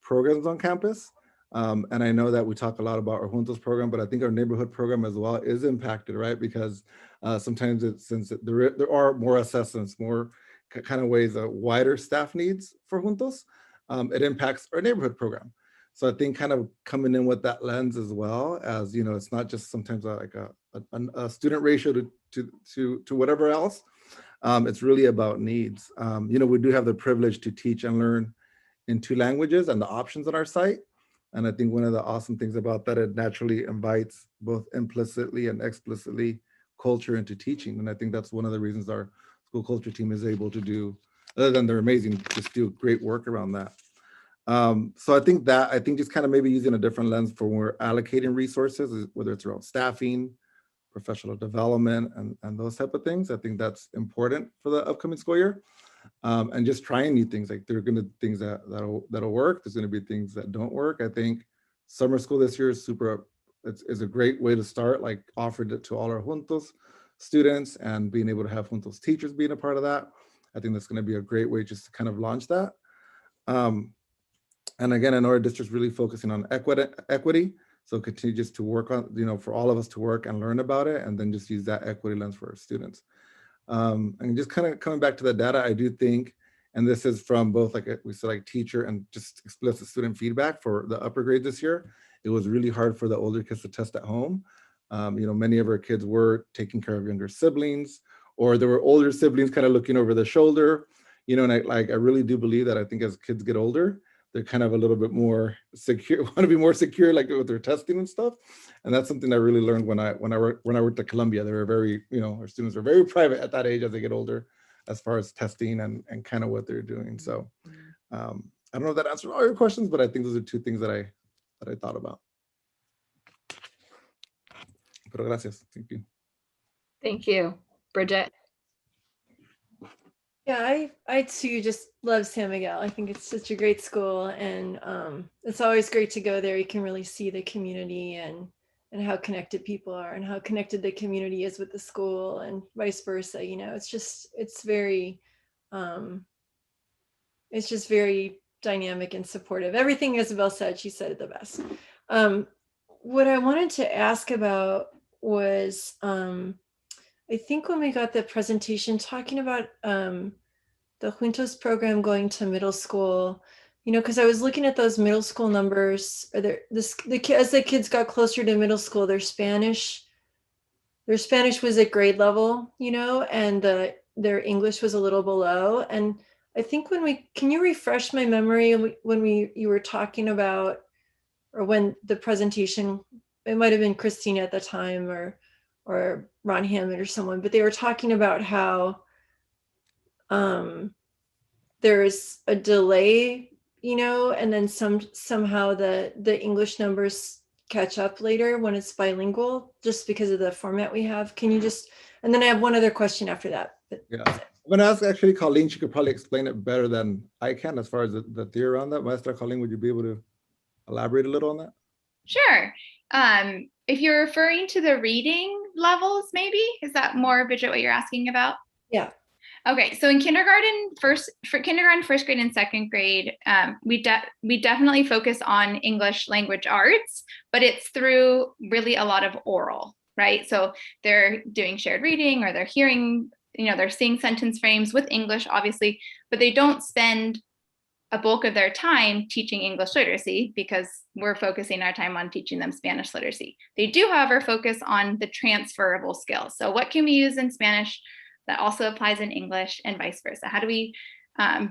programs on campus. And I know that we talk a lot about our Juntos program, but I think our neighborhood program as well is impacted, right? Because sometimes there are more assessments, more kind of ways that wider staff needs for Juntos, it impacts our neighborhood program. So I think kind of coming in with that lens as well as, it's not just sometimes like a student ratio to whatever else. It's really about needs. We do have the privilege to teach and learn in 2 languages and the options on our site. And I think one of the awesome things about that, it naturally invites both implicitly and explicitly culture into teaching. And I think that's one of the reasons our school culture team is able to do, other than they're amazing, just do great work around that. So I think just kind of maybe using a different lens for when we're allocating resources, whether it's around staffing, professional development, and those type of things. I think that's important for the upcoming school year. And just trying new things. Like there are going to be things that'll work. There's going to be things that don't work. I think summer school this year is it's a great way to start, like offered it to all our Juntos students and being able to have Juntos teachers being a part of that. I think that's going to be a great way just to kind of launch that. And again, I know our district's really focusing on equity. So continue just to work on, for all of us to work and learn about it, and then just use that equity lens for our students. And just kind of coming back to the data, I do think, and this is from both, like we said, like teacher and just explicit student feedback for the upper grade this year. It was really hard for the older kids to test at home. Many of our kids were taking care of younger siblings, or there were older siblings kind of looking over the shoulder, and I really do believe that I think as kids get older, they're kind of a little bit more secure, want to be more secure, like with their testing and stuff. And that's something I really learned when I worked at Columbia. They were very, our students are very private at that age as they get older, as far as testing and kind of what they're doing. So I don't know if that answers all your questions, but I think those are 2 things that I thought about. Pero gracias. Thank you. Thank you, Bridget. Yeah, I too just love San Miguel. I think it's such a great school, and it's always great to go there. You can really see the community and how connected people are and how connected the community is with the school and vice versa. It's just very dynamic and supportive. Everything Isabel said, she said it the best. What I wanted to ask about was, I think when we got the presentation talking about the Juntos program going to middle school, because I was looking at those middle school numbers, as the kids got closer to middle school, their Spanish was at grade level, and their English was a little below. And I think can you refresh my memory when you were talking about, or when the presentation, it might've been Christina at the time or Ron Hammond or someone, but they were talking about how there's a delay, and then somehow the English numbers catch up later when it's bilingual, just because of the format we have. Can you and then I have one other question after that. Yeah, I'm gonna ask actually Colleen. She could probably explain it better than I can as far as the theory around that. Maestra Colleen, would you be able to elaborate a little on that? Sure. If you're referring to the reading levels, maybe, is that more, Bridget, what you're asking about? Yeah. Okay, so in kindergarten, first grade, and second grade, we definitely focus on English language arts, but it's through really a lot of oral, right? So they're doing shared reading, or they're hearing, they're seeing sentence frames with English, obviously, but they don't spend a bulk of their time teaching English literacy, because we're focusing our time on teaching them Spanish literacy. They do, however, focus on the transferable skills. So what can we use in Spanish that also applies in English, and vice versa? How do we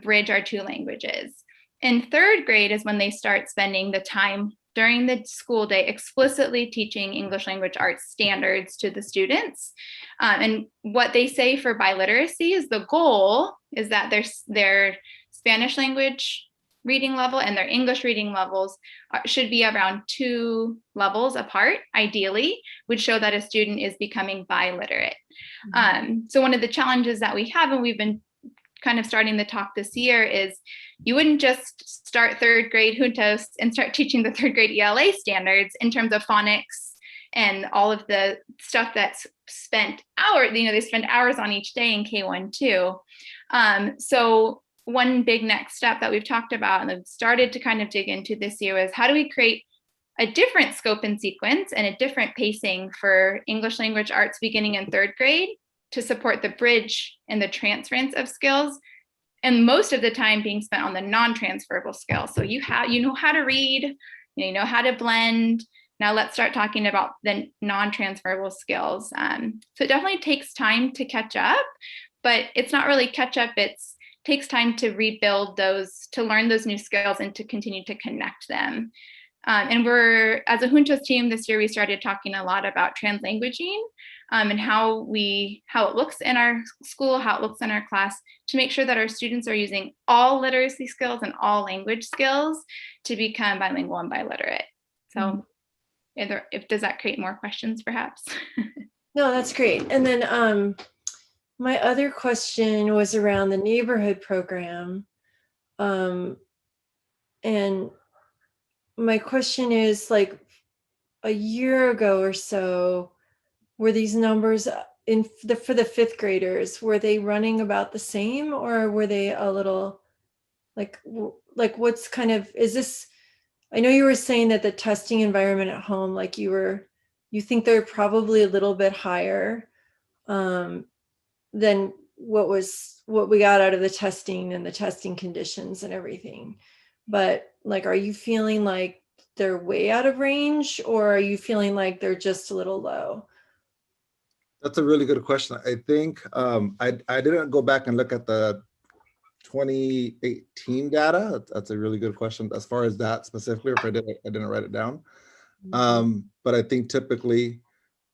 bridge our 2 languages? In third grade is when they start spending the time during the school day explicitly teaching English language arts standards to the students. And what they say for biliteracy is the goal is that their Spanish language reading level, and their English reading levels should be around 2 levels apart, ideally, would show that a student is becoming biliterate. So one of the challenges that we have, and we've been kind of starting the talk this year, is you wouldn't just start 3rd grade Juntos and start teaching the 3rd grade ELA standards in terms of phonics and all of the stuff that's spent hours, they spend hours on each day in K1 too. So one big next step that we've talked about and have started to kind of dig into this year is how do we create a different scope and sequence and a different pacing for English language arts beginning in 3rd grade to support the bridge and the transference of skills, and most of the time being spent on the non-transferable skills. So you know how to read, you know how to blend. Now let's start talking about the non-transferable skills. So it definitely takes time to catch up, but it's not really catch up. It takes time to rebuild those, to learn those new skills and to continue to connect them. And we're, as a Juntos team this year, we started talking a lot about translanguaging and how it looks in our school, how it looks in our class, to make sure that our students are using all literacy skills and all language skills to become bilingual and biliterate. So does that create more questions perhaps? No, that's great. And then my other question was around the neighborhood program. And my question is, like, a year ago or so, were these numbers for the 5th graders, were they running about the same, or were they a little like what's kind of, is this, I know you were saying that the testing environment at home, like you think they're probably a little bit higher than what we got out of the testing and the testing conditions and everything. But like, are you feeling like they're way out of range, or are you feeling like they're just a little low? That's a really good question. I think I didn't go back and look at the 2018 data. That's a really good question as far as that specifically, or if I didn't write it down. But I think typically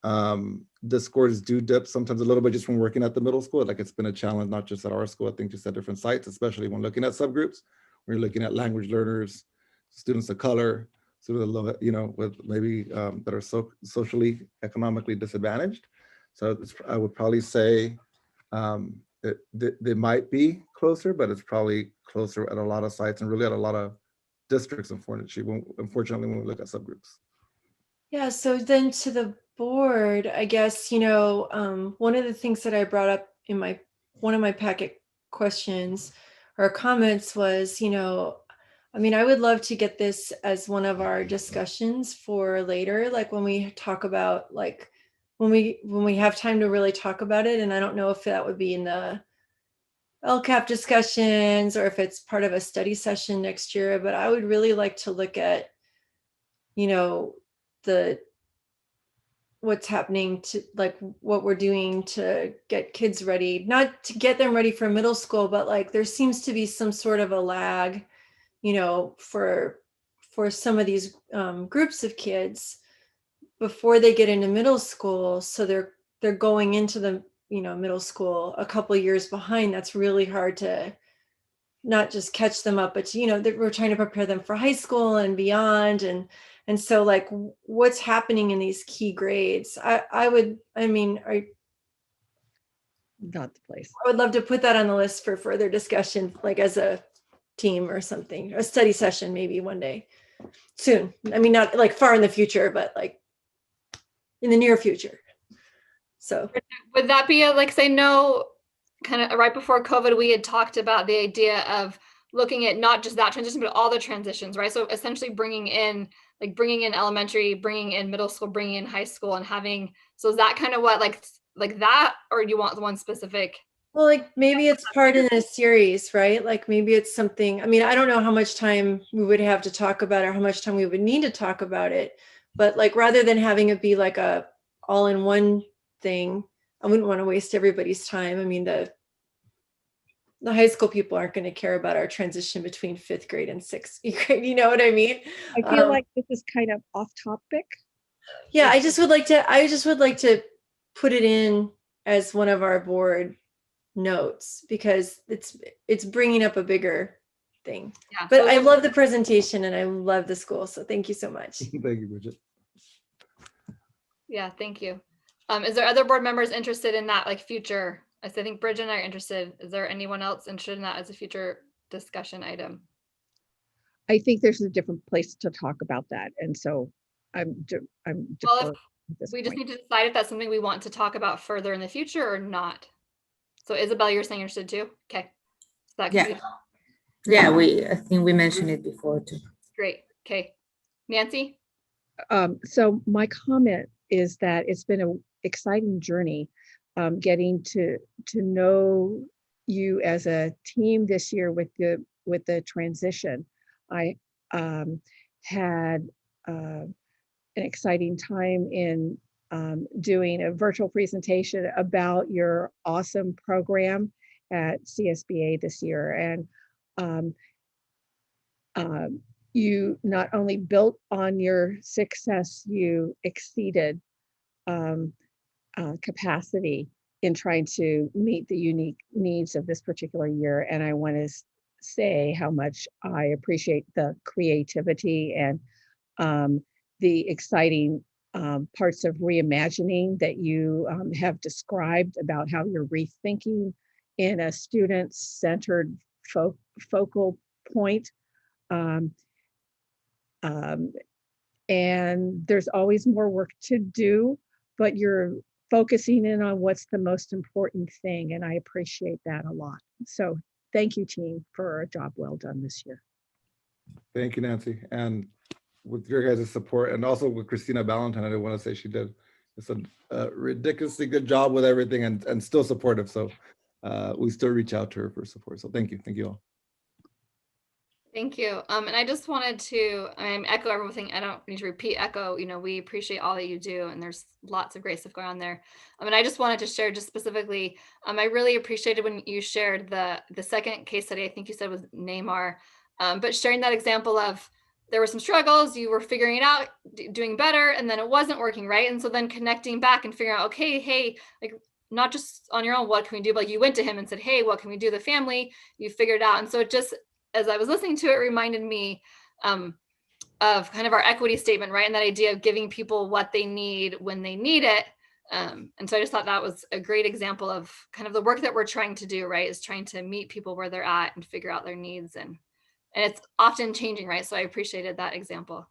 the scores do dip sometimes a little bit just from working at the middle school. Like, it's been a challenge, not just at our school, I think just at different sites, especially when looking at subgroups, where you're looking at language learners, students of color, sort of the, with maybe that are socially, economically disadvantaged. So I would probably say they might be closer, but it's probably closer at a lot of sites and really at a lot of districts, unfortunately, when we look at subgroups. Yeah, so then to the board, I guess, one of the things that I brought up in one of my packet questions or comments was, I would love to get this as one of our discussions for later, like when we talk about, like, when we have time to really talk about it. And I don't know if that would be in the LCAP discussions or if it's part of a study session next year, but I would really like to look at, what's happening to, like, what we're doing to get kids ready, not to get them ready for middle school, but like there seems to be some sort of a lag, for some of these groups of kids before they get into middle school. So they're going into the middle school a couple of years behind. That's really hard to not just catch them up, but we're trying to prepare them for high school and beyond. And so, like, what's happening in these key grades? I would love to put that on the list for further discussion, like as a team or something, a study session, maybe one day soon. Not like far in the future, but like in the near future. So would that be like, I know kind of right before COVID, we had talked about the idea of looking at not just that transition, but all the transitions, right? So essentially bringing in elementary, bringing in middle school, bringing in high school, and having, so is that kind of what, like that, or do you want the one specific? Well, like maybe it's part in a series, right? Like maybe it's something, I don't know how much time we would have to talk about it or how much time we would need to talk about it, but like, rather than having it be like a all-in-one thing, I wouldn't want to waste everybody's time. The high school people aren't going to care about our transition between 5th grade and 6th grade. You know what I mean? I feel like this is kind of off topic. Yeah, I just would like to put it in as one of our board notes, because it's bringing up a bigger thing. Yeah, But so I love the presentation and I love the school. So thank you so much. Thank you, Bridget. Yeah, thank you. Is there other board members interested in that, like future? I think Bridget and I are interested. Is there anyone else interested in that as a future discussion item? I think there's a different place to talk about that. And so I'm Well, if we just need to decide if that's something we want to talk about further in the future or not. So Isabel, you're saying you're interested too? Okay. So that could be Yeah, I think we mentioned it before too. great. Okay. Nancy? So my comment is that it's been an exciting journey getting to know you as a team this year with the transition. I had an exciting time in doing a virtual presentation about your awesome program at CSBA this year. And you not only built on your success, you exceeded capacity in trying to meet the unique needs of this particular year. And I want to say how much I appreciate the creativity and the exciting parts of reimagining that you have described about how you're rethinking in a student-centered focal point. And there's always more work to do, but you're focusing in on what's the most important thing. And I appreciate that a lot. So thank you, team, for a job well done this year. Thank you, Nancy. And with your guys' support and also with Christina Ballantyne, I want to say she did just a ridiculously good job with everything and still supportive. So we still reach out to her for support. So thank you. Thank you all. Thank you. And I just wanted to echo everything. I don't need to repeat echo, we appreciate all that you do, and there's lots of great stuff going on there. And I just wanted to share just specifically, I really appreciated when you shared the second case study, I think you said was Neymar, but sharing that example of there were some struggles, you were figuring it out, doing better, and then it wasn't working, right? And so then connecting back and figuring out, okay, hey, like not just on your own, what can we do? But you went to him and said, hey, what can we do? The family, you figured it out. And so it just, as I was listening to it, reminded me of kind of our equity statement, right? And that idea of giving people what they need when they need it. And so I just thought that was a great example of kind of the work that we're trying to do, right? Is trying to meet people where they're at and figure out their needs. And it's often changing, right? So I appreciated that example.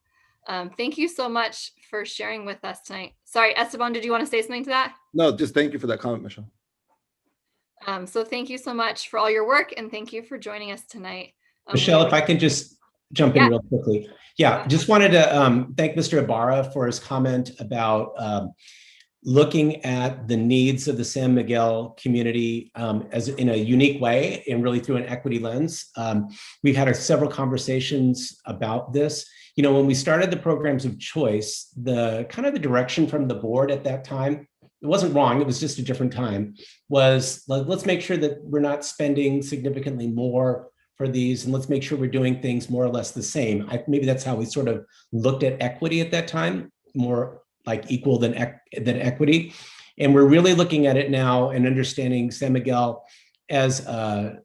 Thank you so much for sharing with us tonight. Sorry, Esteban, did you want to say something to that? No, just thank you for that comment, Michelle. So thank you so much for all your work, and thank you for joining us tonight. Michelle, if I can just jump in real quickly. Yeah, just wanted to thank Mr. Ibarra for his comment about looking at the needs of the San Miguel community as in a unique way and really through an equity lens. We've had several conversations about this. When we started the programs of choice, the kind of the direction from the board at that time, it wasn't wrong, it was just a different time, was let's make sure that we're not spending significantly more for these, and let's make sure we're doing things more or less the same. Maybe that's how we sort of looked at equity at that time, more like equal than equity. And we're really looking at it now and understanding San Miguel as a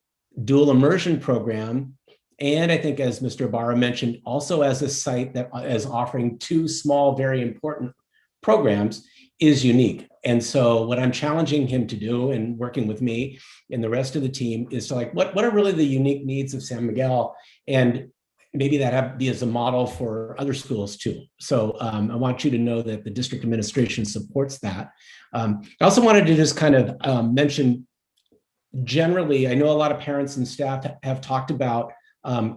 dual immersion program. And I think, as Mr. Ibarra mentioned, also as a site that is offering two small, very important programs is unique. And so what I'm challenging him to do, and working with me and the rest of the team, is to what are really the unique needs of San Miguel, and maybe that be as a model for other schools too. So I want you to know that the district administration supports that. I also wanted to just kind of mention generally, I know a lot of parents and staff have talked about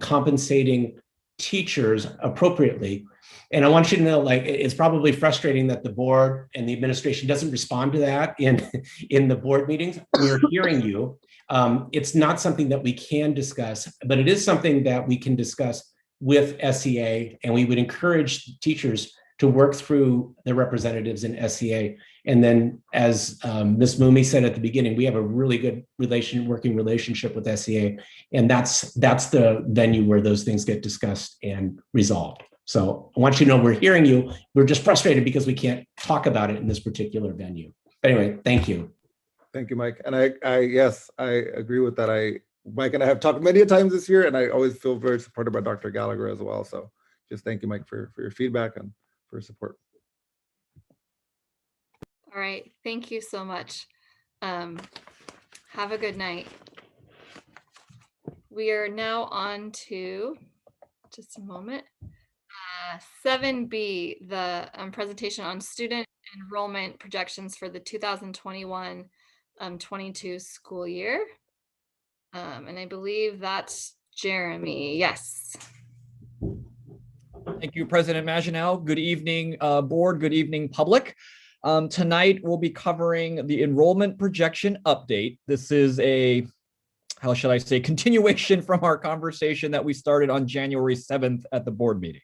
compensating teachers appropriately. And I want you to know, it's probably frustrating that the board and the administration doesn't respond to that in the board meetings. We're hearing you. It's not something that we can discuss, but it is something that we can discuss with SEA, and we would encourage teachers to work through the representatives in SEA. And then, as Ms. Mumi said at the beginning, we have a really good working relationship with SEA, and that's the venue where those things get discussed and resolved. So I want you to know we're hearing you. We're just frustrated because we can't talk about it in this particular venue. But anyway, thank you. Thank you, Mike. And I yes, I agree with that. Mike and I have talked many a times this year, and I always feel very supported by Dr. Gallagher as well. So just thank you, Mike, for your feedback and for your support. All right, thank you so much. Have a good night. We are now on to, just a moment, 7B, the presentation on student enrollment projections for the 2021-22 school year. And I believe that's Jeremy. Yes. Thank you, President Maginel. Good evening, board. Good evening, public. Tonight, we'll be covering the enrollment projection update. This is a, how should I say, continuation from our conversation that we started on January 7th at the board meeting.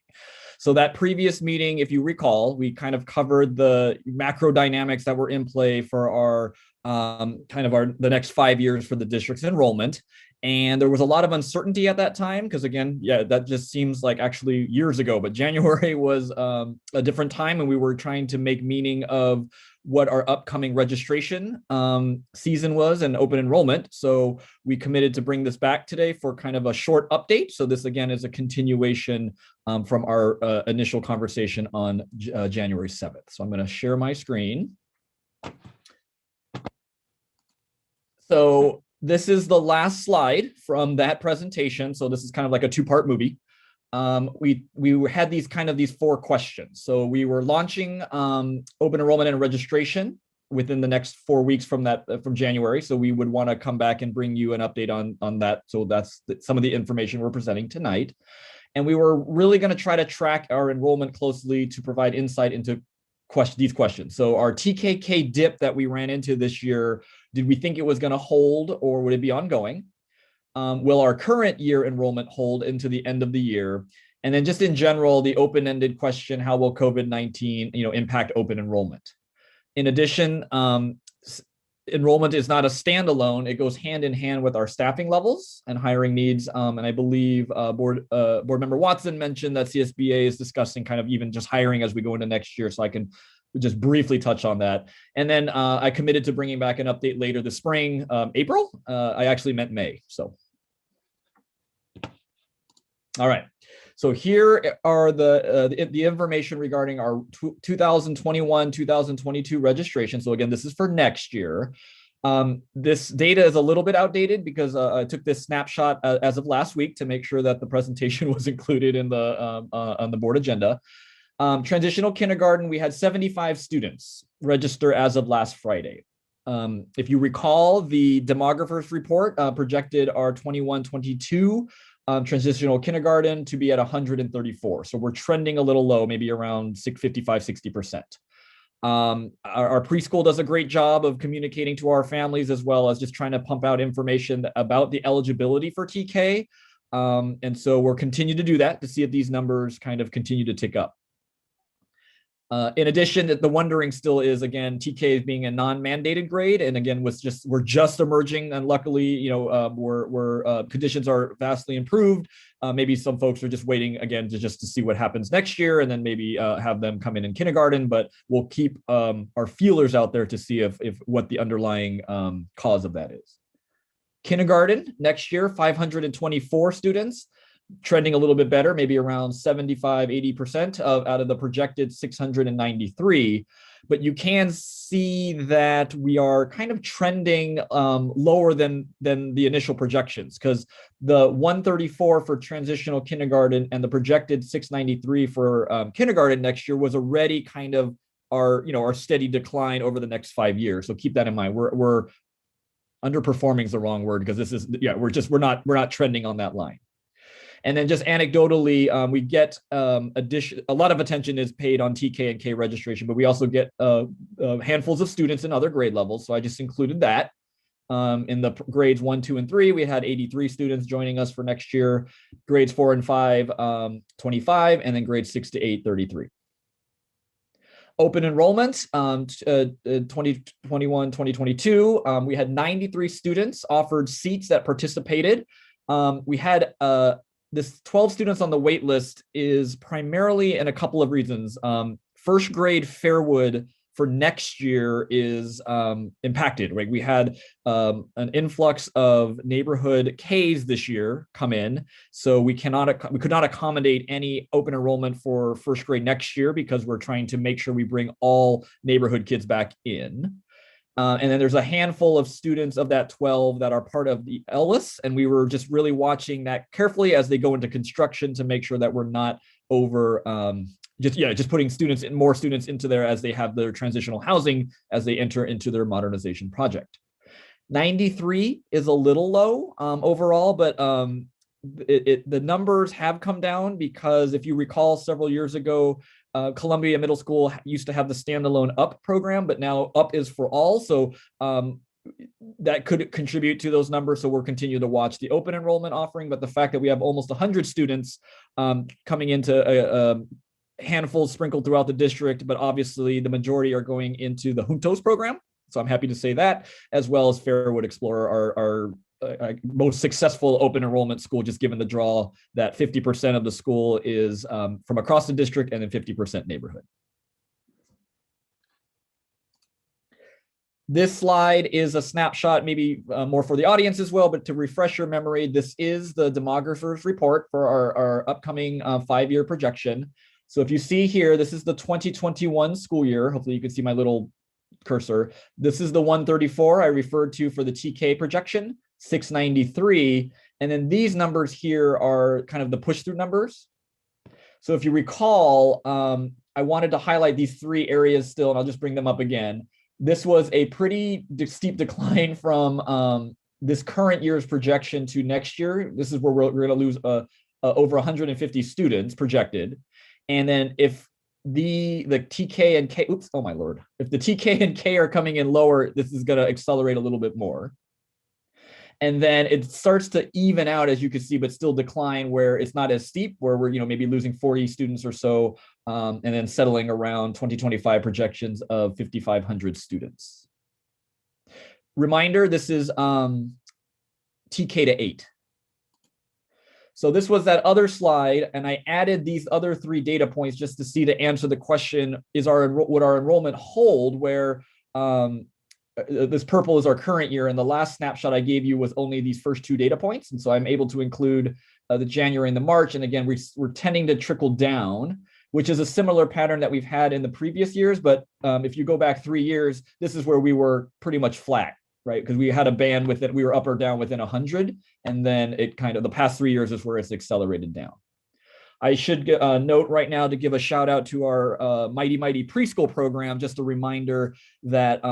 So that previous meeting, if you recall, we kind of covered the macro dynamics that were in play for our the next 5 years for the district's enrollment. And there was a lot of uncertainty at that time because, again, yeah, that just seems like actually years ago, but January was a different time and we were trying to make meaning of what our upcoming registration season was and open enrollment. So we committed to bring this back today for kind of a short update. So this, again, is a continuation from our initial conversation on January 7th. So I'm going to share my screen. So this is the last slide from that presentation. So this is kind of like a two-part movie. We had these 4 questions. So we were launching open enrollment and registration within the next 4 weeks from January. So we would want to come back and bring you an update on that. So that's some of the information we're presenting tonight. And we were really going to try to track our enrollment closely to provide insight into these questions. So our TKK dip that we ran into this year, did we think it was going to hold or would it be ongoing? Will our current year enrollment hold into the end of the year? And then just in general, the open-ended question, how will COVID-19 impact open enrollment? In addition, enrollment is not a standalone. It goes hand in hand with our staffing levels and hiring needs. And I believe board member Watson mentioned that CSBA is discussing kind of even just hiring as we go into next year. So I can just briefly touch on that. And then I committed to bringing back an update later this spring, April. I actually meant May. So, all right. So here are the information regarding our 2021-2022 registration. So again, this is for next year. This data is a little bit outdated because I took this snapshot as of last week to make sure that the presentation was included in the on the board agenda. Transitional kindergarten, we had 75 students register as of last Friday. If you recall, the demographers report projected our 21-22 transitional kindergarten to be at 134. So we're trending a little low, maybe around 60%. Our preschool does a great job of communicating to our families as well as just trying to pump out information about the eligibility for TK. And so we'll continue to do that to see if these numbers kind of continue to tick up. In addition, the wondering still is, again, TK being a non-mandated grade, and again, we're just emerging, and luckily, conditions are vastly improved. Maybe some folks are just waiting again to see what happens next year, and then maybe have them come in kindergarten. But we'll keep our feelers out there to see if what the underlying cause of that is. Kindergarten next year, 524 students. Trending a little bit better, maybe around 75-80% out of the projected 693. But you can see that we are kind of trending lower than the initial projections, because the 134 for transitional kindergarten and the projected 693 for kindergarten next year was already kind of our steady decline over the next 5 years. So keep that in mind. We're underperforming is the wrong word, because this is we're not trending on that line. And then just anecdotally, we get a lot of attention is paid on TK and K registration, but we also get handfuls of students in other grade levels. So I just included that. In the grades 1, 2, and 3, we had 83 students joining us for next year. Grades 4 and 5, 25, and then grades 6 to 8, 33. Open enrollment, 2021, 2022, we had 93 students offered seats that participated. We had this 12 students on the wait list is primarily in a couple of reasons. First grade Fairwood for next year is impacted, right? We had an influx of neighborhood Ks this year come in. So we could not accommodate any open enrollment for first grade next year because we're trying to make sure we bring all neighborhood kids back in. And then there's a handful of students of that 12 that are part of the Ellis, and we were just really watching that carefully as they go into construction to make sure that we're not over just putting more students into there as they have their transitional housing as they enter into their modernization project. 93 is a little low overall, but the numbers have come down because if you recall several years ago, Columbia Middle School used to have the standalone UP program, but now UP is for all. So that could contribute to those numbers. So we'll continue to watch the open enrollment offering, but the fact that we have almost 100 students coming into a handful sprinkled throughout the district, but obviously the majority are going into the Juntos program. So I'm happy to say that, as well as Fairwood Explorer, our most successful open enrollment school, just given the draw that 50% of the school is from across the district and then 50% neighborhood. This slide is a snapshot, maybe more for the audience as well, but to refresh your memory, this is the demographer's report for our upcoming 5-year projection. So if you see here, this is the 2021 school year. Hopefully you can see my little cursor. This is the 134 I referred to for the TK projection, 693. And then these numbers here are kind of the push through numbers. So if you recall, I wanted to highlight these 3 areas still, and I'll just bring them up again. This was a pretty steep decline from this current year's projection to next year. This is where we're going to lose over 150 students projected. And then if the TK and K, oops, oh my Lord. If the TK and K are coming in lower, this is going to accelerate a little bit more. And then it starts to even out, as you can see, but still decline where it's not as steep, where we're maybe losing 40 students or so, and then settling around 2025 projections of 5,500 students. Reminder, this is TK to 8. So this was that other slide, and I added these other 3 data points just to answer the question, would our enrollment hold, where this purple is our current year, and the last snapshot I gave you was only these first 2 data points. And so I'm able to include the January and the March. And again, we're tending to trickle down, which is a similar pattern that we've had in the previous years. But if you go back 3 years, this is where we were pretty much flat, right? Because we had a band with it, we were up or down within 100. And then it kind of, the past 3 years is where it's accelerated down. I should note right now to give a shout out to our Mighty preschool program. Just a reminder that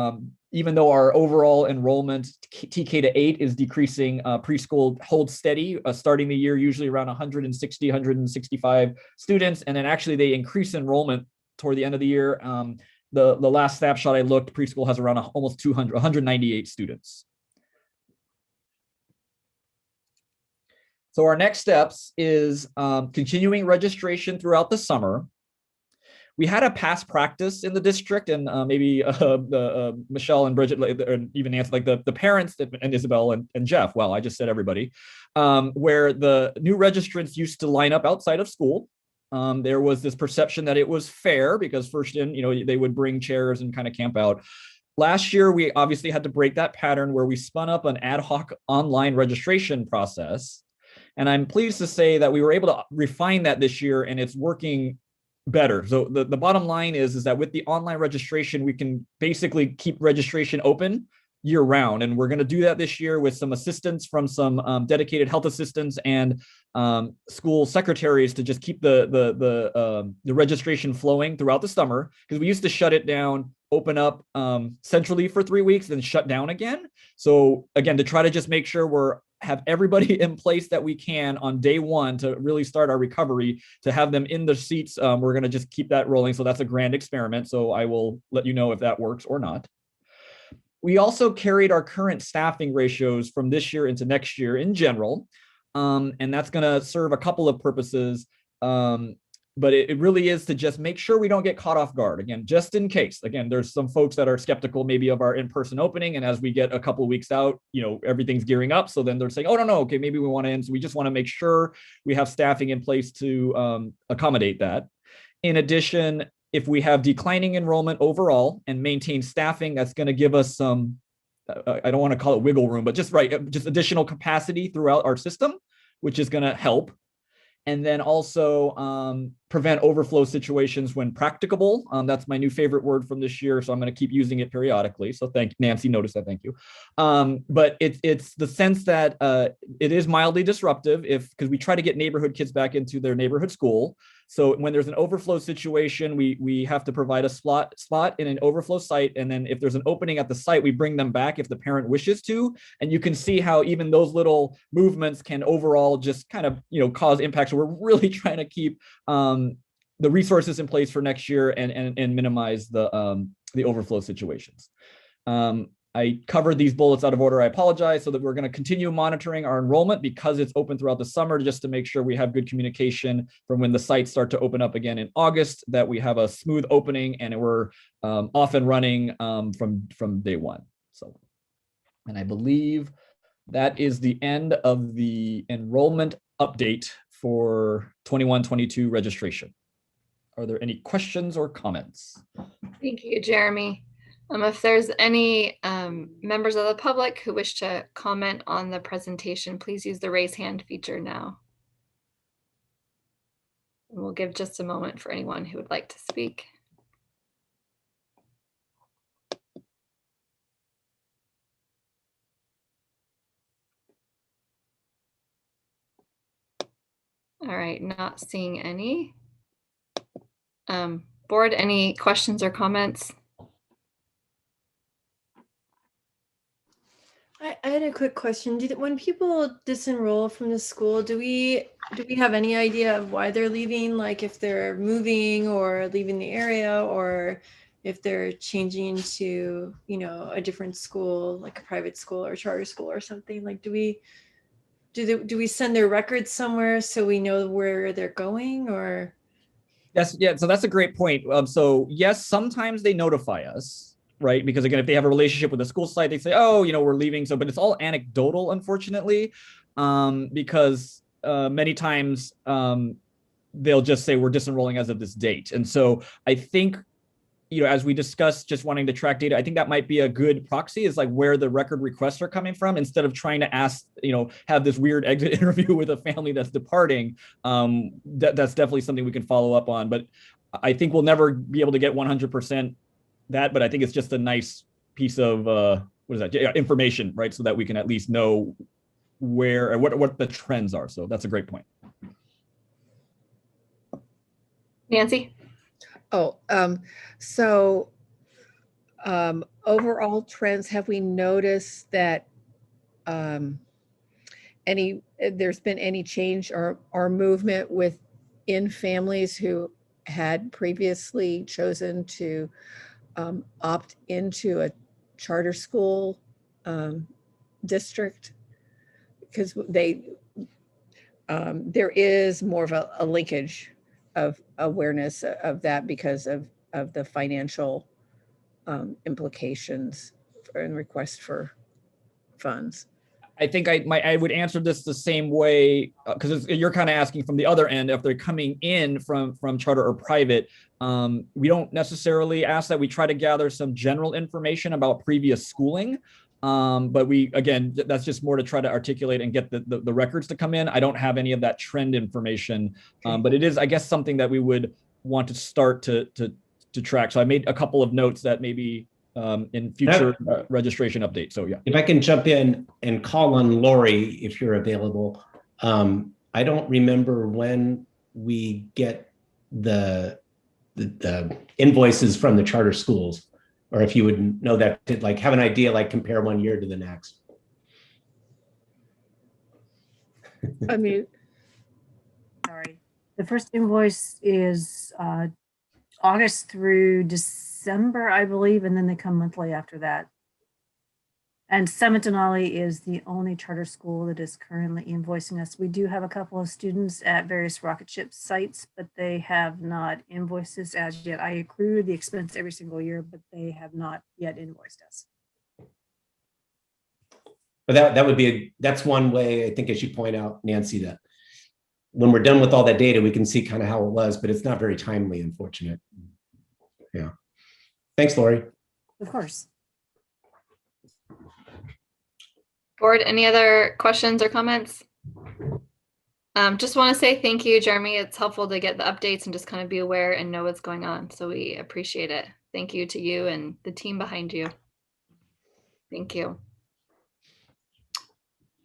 even though our overall enrollment TK to 8 is decreasing, preschool holds steady, starting the year usually around 160, 165 students. And then actually they increase enrollment toward the end of the year. The last snapshot I looked, preschool has around almost 200, 198 students. So our next steps is continuing registration throughout the summer. We had a past practice in the district, and maybe Michelle and Bridget, and even Nancy, like the parents and Isabel and Jeff, well, I just said everybody, where the new registrants used to line up outside of school. There was this perception that it was fair because first in, they would bring chairs and kind of camp out. Last year, we obviously had to break that pattern where we spun up an ad hoc online registration process. And I'm pleased to say that we were able to refine that this year, and it's working better. So the bottom line is that with the online registration, we can basically keep registration open year round. And we're going to do that this year with some assistance from some dedicated health assistants and school secretaries to just keep the registration flowing throughout the summer, because we used to shut it down, open up centrally for 3 weeks, then shut down again. So again, to try to just make sure have everybody in place that we can on day one to really start our recovery, to have them in the seats. We're going to just keep that rolling. So that's a grand experiment. So I will let you know if that works or not. We also carried our current staffing ratios from this year into next year in general. And that's going to serve a couple of purposes. But it really is to just make sure we don't get caught off guard. Again, just in case. Again, there's some folks that are skeptical maybe of our in-person opening. And as we get a couple of weeks out, everything's gearing up. So then they're saying, oh, no, okay, maybe we want to end. So we just want to make sure we have staffing in place to accommodate that. In addition, if we have declining enrollment overall and maintain staffing, that's going to give us some, I don't want to call it wiggle room, but just additional capacity throughout our system, which is going to help. And then also prevent overflow situations when practicable. That's my new favorite word from this year, so I'm going to keep using it periodically. So thank Nancy, notice that, thank you. But it's the sense that it is mildly disruptive because we try to get neighborhood kids back into their neighborhood school. So when there's an overflow situation, we have to provide a spot in an overflow site. And then if there's an opening at the site, we bring them back if the parent wishes to. And you can see how even those little movements can overall just kind of, cause impact. So we're really trying to keep the resources in place for next year and minimize the overflow situations. I covered these bullets out of order. I apologize. So that we're going to continue monitoring our enrollment because it's open throughout the summer, just to make sure we have good communication from when the sites start to open up again in August, that we have a smooth opening and we're off and running from day one. So, and I believe that is the end of the enrollment update for 21-22 registration. Are there any questions or comments? Thank you, Jeremy. If there's any members of the public who wish to comment on the presentation, please use the raise hand feature now. And we'll give just a moment for anyone who would like to speak. All right, not seeing any. Board, any questions or comments? I had a quick question. When people disenroll from the school, do we have any idea of why they're leaving? Like if they're moving or leaving the area, or if they're changing to, a different school, like a private school or charter school or something? Like, do we send their records somewhere so we know where they're going, or? Yeah, so that's a great point. So yes, sometimes they notify us. Right, because again, if they have a relationship with the school site, they say, "Oh, we're leaving." So, but it's all anecdotal, unfortunately, because many times they'll just say we're disenrolling as of this date. And so, I think, as we discussed, just wanting to track data, I think that might be a good proxy, is like where the record requests are coming from, instead of trying to ask, have this weird exit interview with a family that's departing. That's definitely something we can follow up on, but I think we'll never be able to get 100%. But I think it's just a nice piece of information, right? So that we can at least know where or what the trends are. So that's a great point. Nancy? Overall trends, have we noticed that there's been any change or movement within families who had previously chosen to opt into a charter school district? Because there is more of a linkage of awareness of that because of the financial implications and requests for funds. I think I would answer this the same way, because you're kind of asking from the other end, if they're coming in from charter or private. We don't necessarily ask that. We try to gather some general information about previous schooling. But that's just more to try to articulate and get the records to come in. I don't have any of that trend information, but it is, I guess, something that we would want to start to track. So I made a couple of notes that maybe in future registration updates. So yeah. If I can jump in and call on Lori, if you're available. I don't remember when we get the invoices from the charter schools, or if you would know that, to like have an idea, like compare one year to the next. Sorry. The first invoice is August through December, I believe, and then they come monthly after that. And Summit Denali is the only charter school that is currently invoicing us. We do have a couple of students at various rocket ship sites, but they have not invoiced us as yet. I accrue the expense every single year, but they have not yet invoiced us. But that's one way, I think, as you point out, Nancy, that when we're done with all that data, we can see kind of how it was, but it's not very timely, unfortunately. Yeah. Thanks, Lori. Of course. Board, any other questions or comments? Just want to say thank you, Jeremy. It's helpful to get the updates and just kind of be aware and know what's going on. So we appreciate it. Thank you to you and the team behind you. Thank you.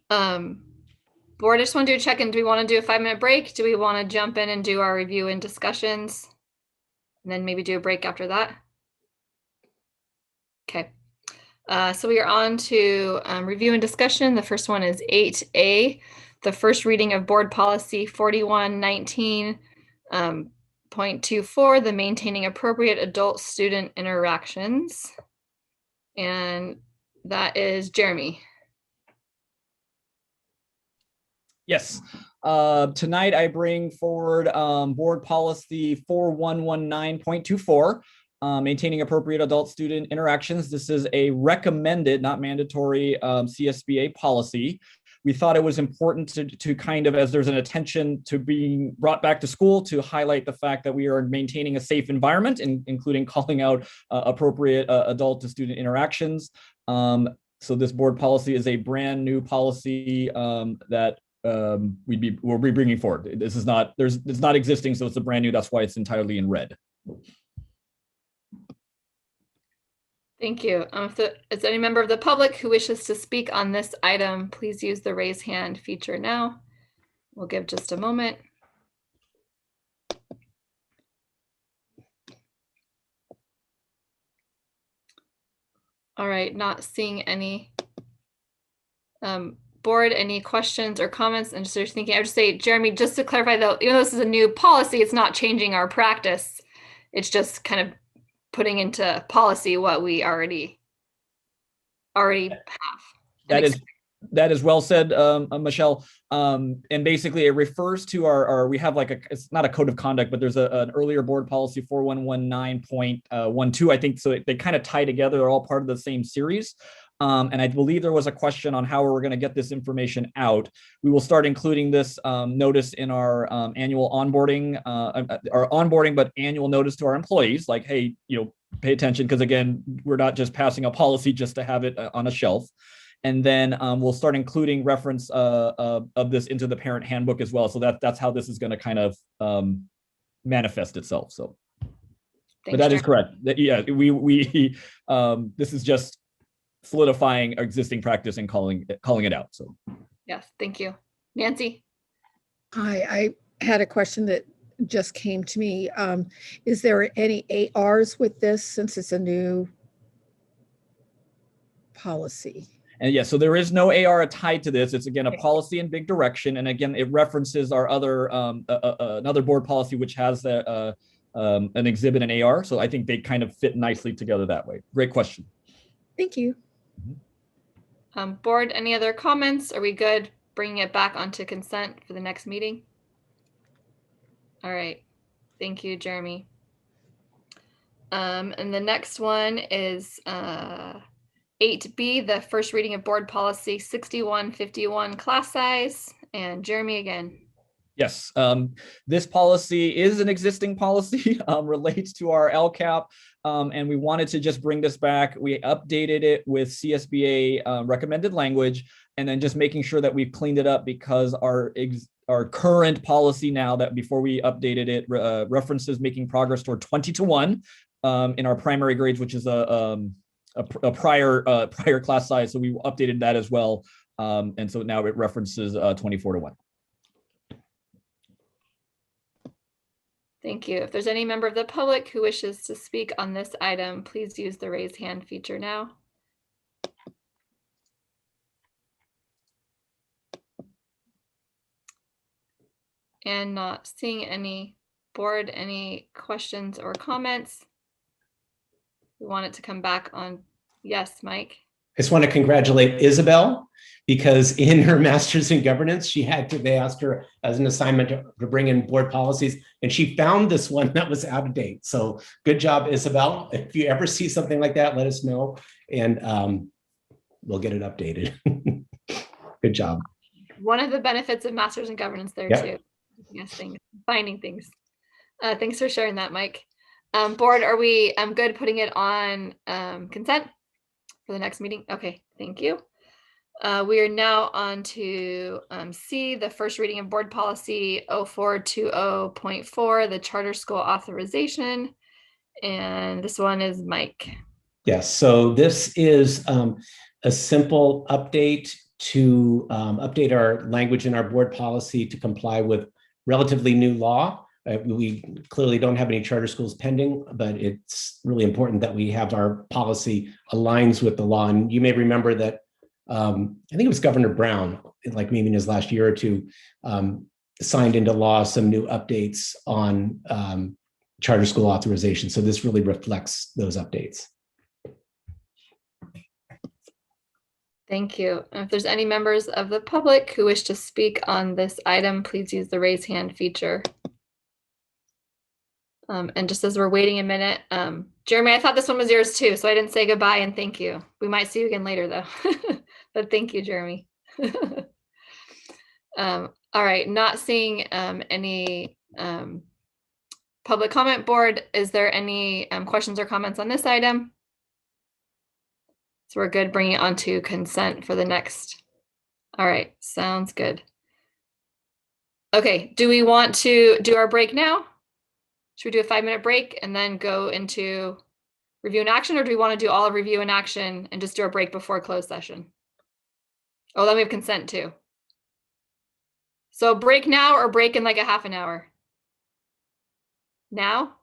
Board, I just want to do a check-in. Do we want to do a 5-minute break? Do we want to jump in and do our review and discussions? And then maybe do a break after that? Okay. So we are on to review and discussion. The first one is 8A, the first reading of Board Policy 4119.24, the maintaining appropriate adult-student interactions. And that is Jeremy. Yes. Tonight I bring forward Board Policy 4119.24. Maintaining appropriate adult-student interactions. This is a recommended, not mandatory, CSBA policy. We thought it was important to kind of, as there's an attention to being brought back to school, to highlight the fact that we are maintaining a safe environment, including calling out appropriate adult to student interactions. So this board policy is a brand new policy that we'll be bringing forward. This is not, it's not existing, so it's a brand new. That's why it's entirely in red. Thank you. If there is any member of the public who wishes to speak on this item, please use the raise hand feature now. We'll give just a moment. All right, not seeing any. Board, any questions or comments? And just thinking, I would just say, Jeremy, just to clarify though, even though this is a new policy, it's not changing our practice. It's just kind of putting into policy what we already have. That is well said, Michelle. And basically it refers to our we have like it's not a code of conduct, but there's an earlier board policy 4119.12, I think. So they kind of tie together. They're all part of the same series. And I believe there was a question on how we're going to get this information out. We will start including this notice in our annual onboarding, but annual notice to our employees, like, hey, pay attention, because again, we're not just passing a policy just to have it on a shelf. And then we'll start including reference of this into the parent handbook as well. So that's how this is going to kind of manifest itself. So, but that is correct. Yeah, we this is just solidifying our existing practice and calling it out. So yes, thank you. Nancy. Hi, I had a question that just came to me. Is there any ARs with this since it's a new policy? And yeah, so there is no AR tied to this. It's again a policy in big direction, and again it references our other another board policy which has an exhibit in AR. So I think they kind of fit nicely together that way. Great question. Thank you. Board, any other comments? Are we good bringing it back onto consent for the next meeting? All right. Thank you, Jeremy. And the next one is 8B, the first reading of board policy 6151, class size. And Jeremy again. Yes, this policy is an existing policy, relates to our LCAP, and we wanted to just bring this back. We updated it with CSBA recommended language, and then just making sure that we've cleaned it up, because our current policy now, that before we updated it, references making progress toward 20-1 in our primary grades, which is a prior class size. So we updated that as well, and so now it references 24-1. Thank you. If there's any member of the public who wishes to speak on this item, please use the raise hand feature now. And not seeing any. Board, any questions or comments? We want it to come back on. Yes, Mike. I just want to congratulate Isabel, because in her master's in governance, they asked her as an assignment to bring in board policies, and she found this one that was out of date. So good job, Isabel. If you ever see something like that, let us know, and we'll get it updated. Good job. One of the benefits of master's in governance there too. Yes, finding things. Thanks for sharing that, Mike. Board, are we good putting it on consent for the next meeting? Okay, thank you. We are now on to C, the first reading of board policy 0420.4, the charter school authorization. And this one is Mike. Yes, so this is a simple update to update our language in our board policy to comply with relatively new law. We clearly don't have any charter schools pending, but it's really important that we have our policy aligns with the law. And you may remember that I think it was Governor Brown, like maybe in his last year or two, signed into law some new updates on charter school authorization. So this really reflects those updates. Thank you. If there's any members of the public who wish to speak on this item, please use the raise hand feature. And just as we're waiting a minute, Jeremy, I thought this one was yours too, so I didn't say goodbye and thank you. We might see you again later though, but thank you, Jeremy. All right, not seeing any public comment. Board, is there any questions or comments on this item? So we're good bringing it on to consent for the next. All right, sounds good. Okay, do we want to do our break now? Should we do a 5-minute break and then go into review and action, or do we want to do all of review and action and just do our break before closed session? Oh, then we have consent too. So break now or break in like a half an hour? Now?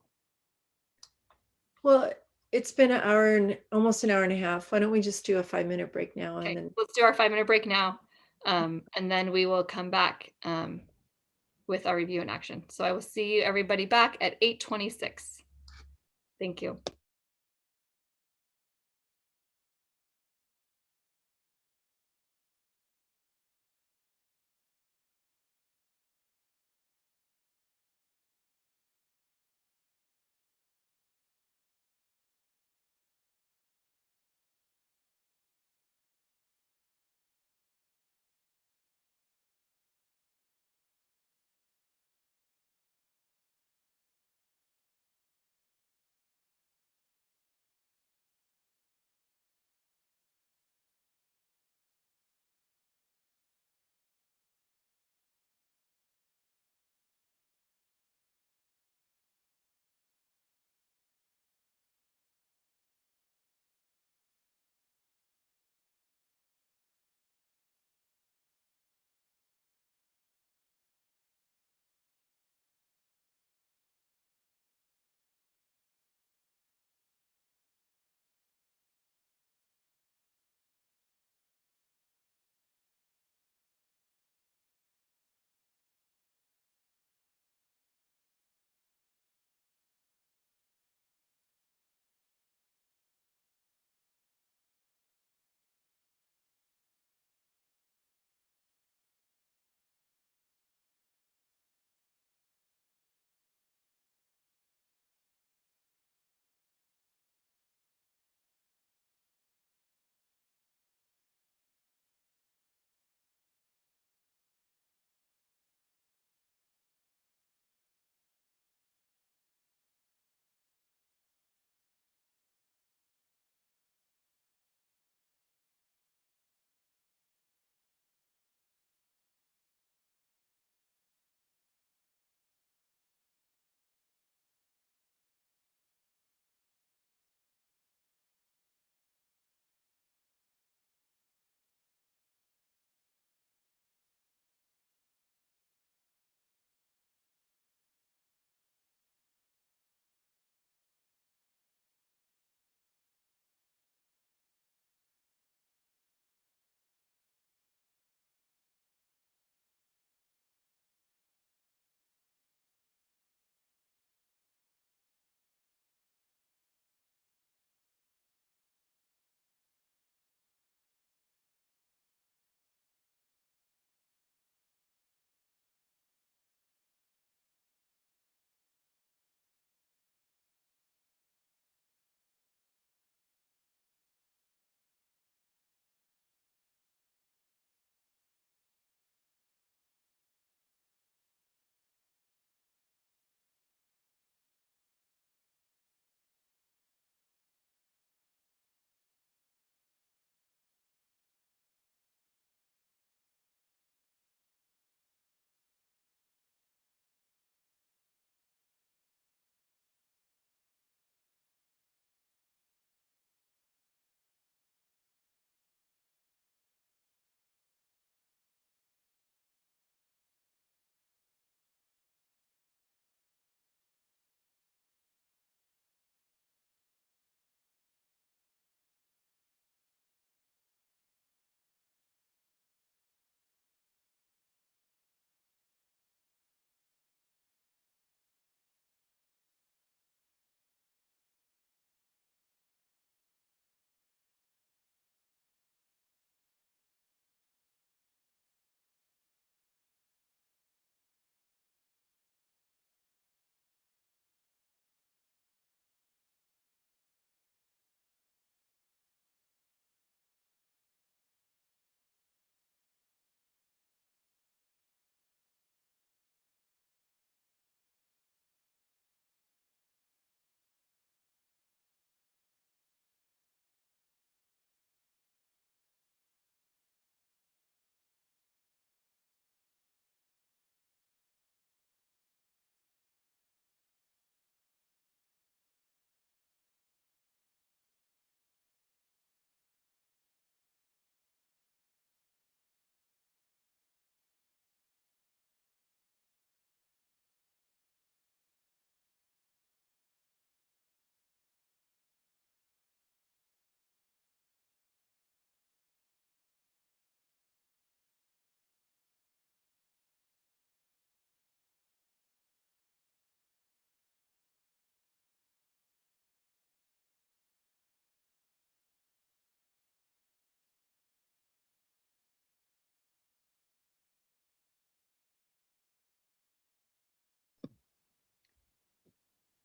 Well, it's been an hour and almost an hour and a half. Why don't we just do a 5-minute break now? Okay, And then let's do our 5-minute break now. And then we will come back with our review and action. So I will see you everybody back at 8:26. Thank you.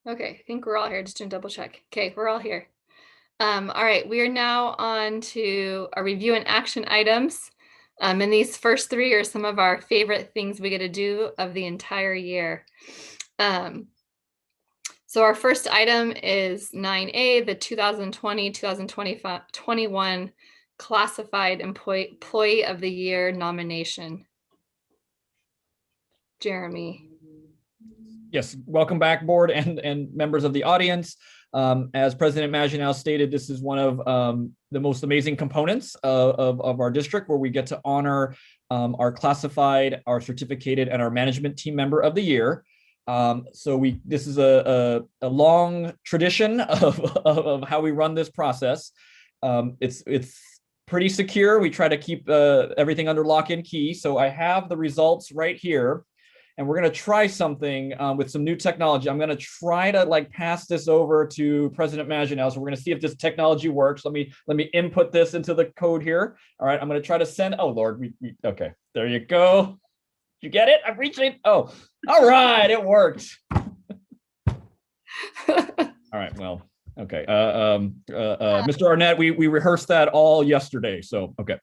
Okay, I think we're all here. Just to double check. Okay, we're all here. All right, we are now on to our review and action items. And these first three are some of our favorite things we get to do of the entire year. So our first item is 9A, the 2020-2021 Classified Employee of the Year nomination. Jeremy. Yes, welcome back, board and members of the audience. As President Maginel stated, this is one of the most amazing components of our district, where we get to honor our classified, our certificated, and our management team member of the year. This is a long tradition of how we run this process. It's pretty secure. We try to keep everything under lock and key. So I have the results right here. And we're going to try something with some new technology. I'm going to try to pass this over to President Maginel. So we're going to see if this technology works. Let me input this into the code here. All right, I'm going to try to send. Oh Lord, okay. There you go. Did you get it? I'm reaching. Oh, all right, it worked. All right, well, okay. Mr. Arnett, we rehearsed that all yesterday. So okay.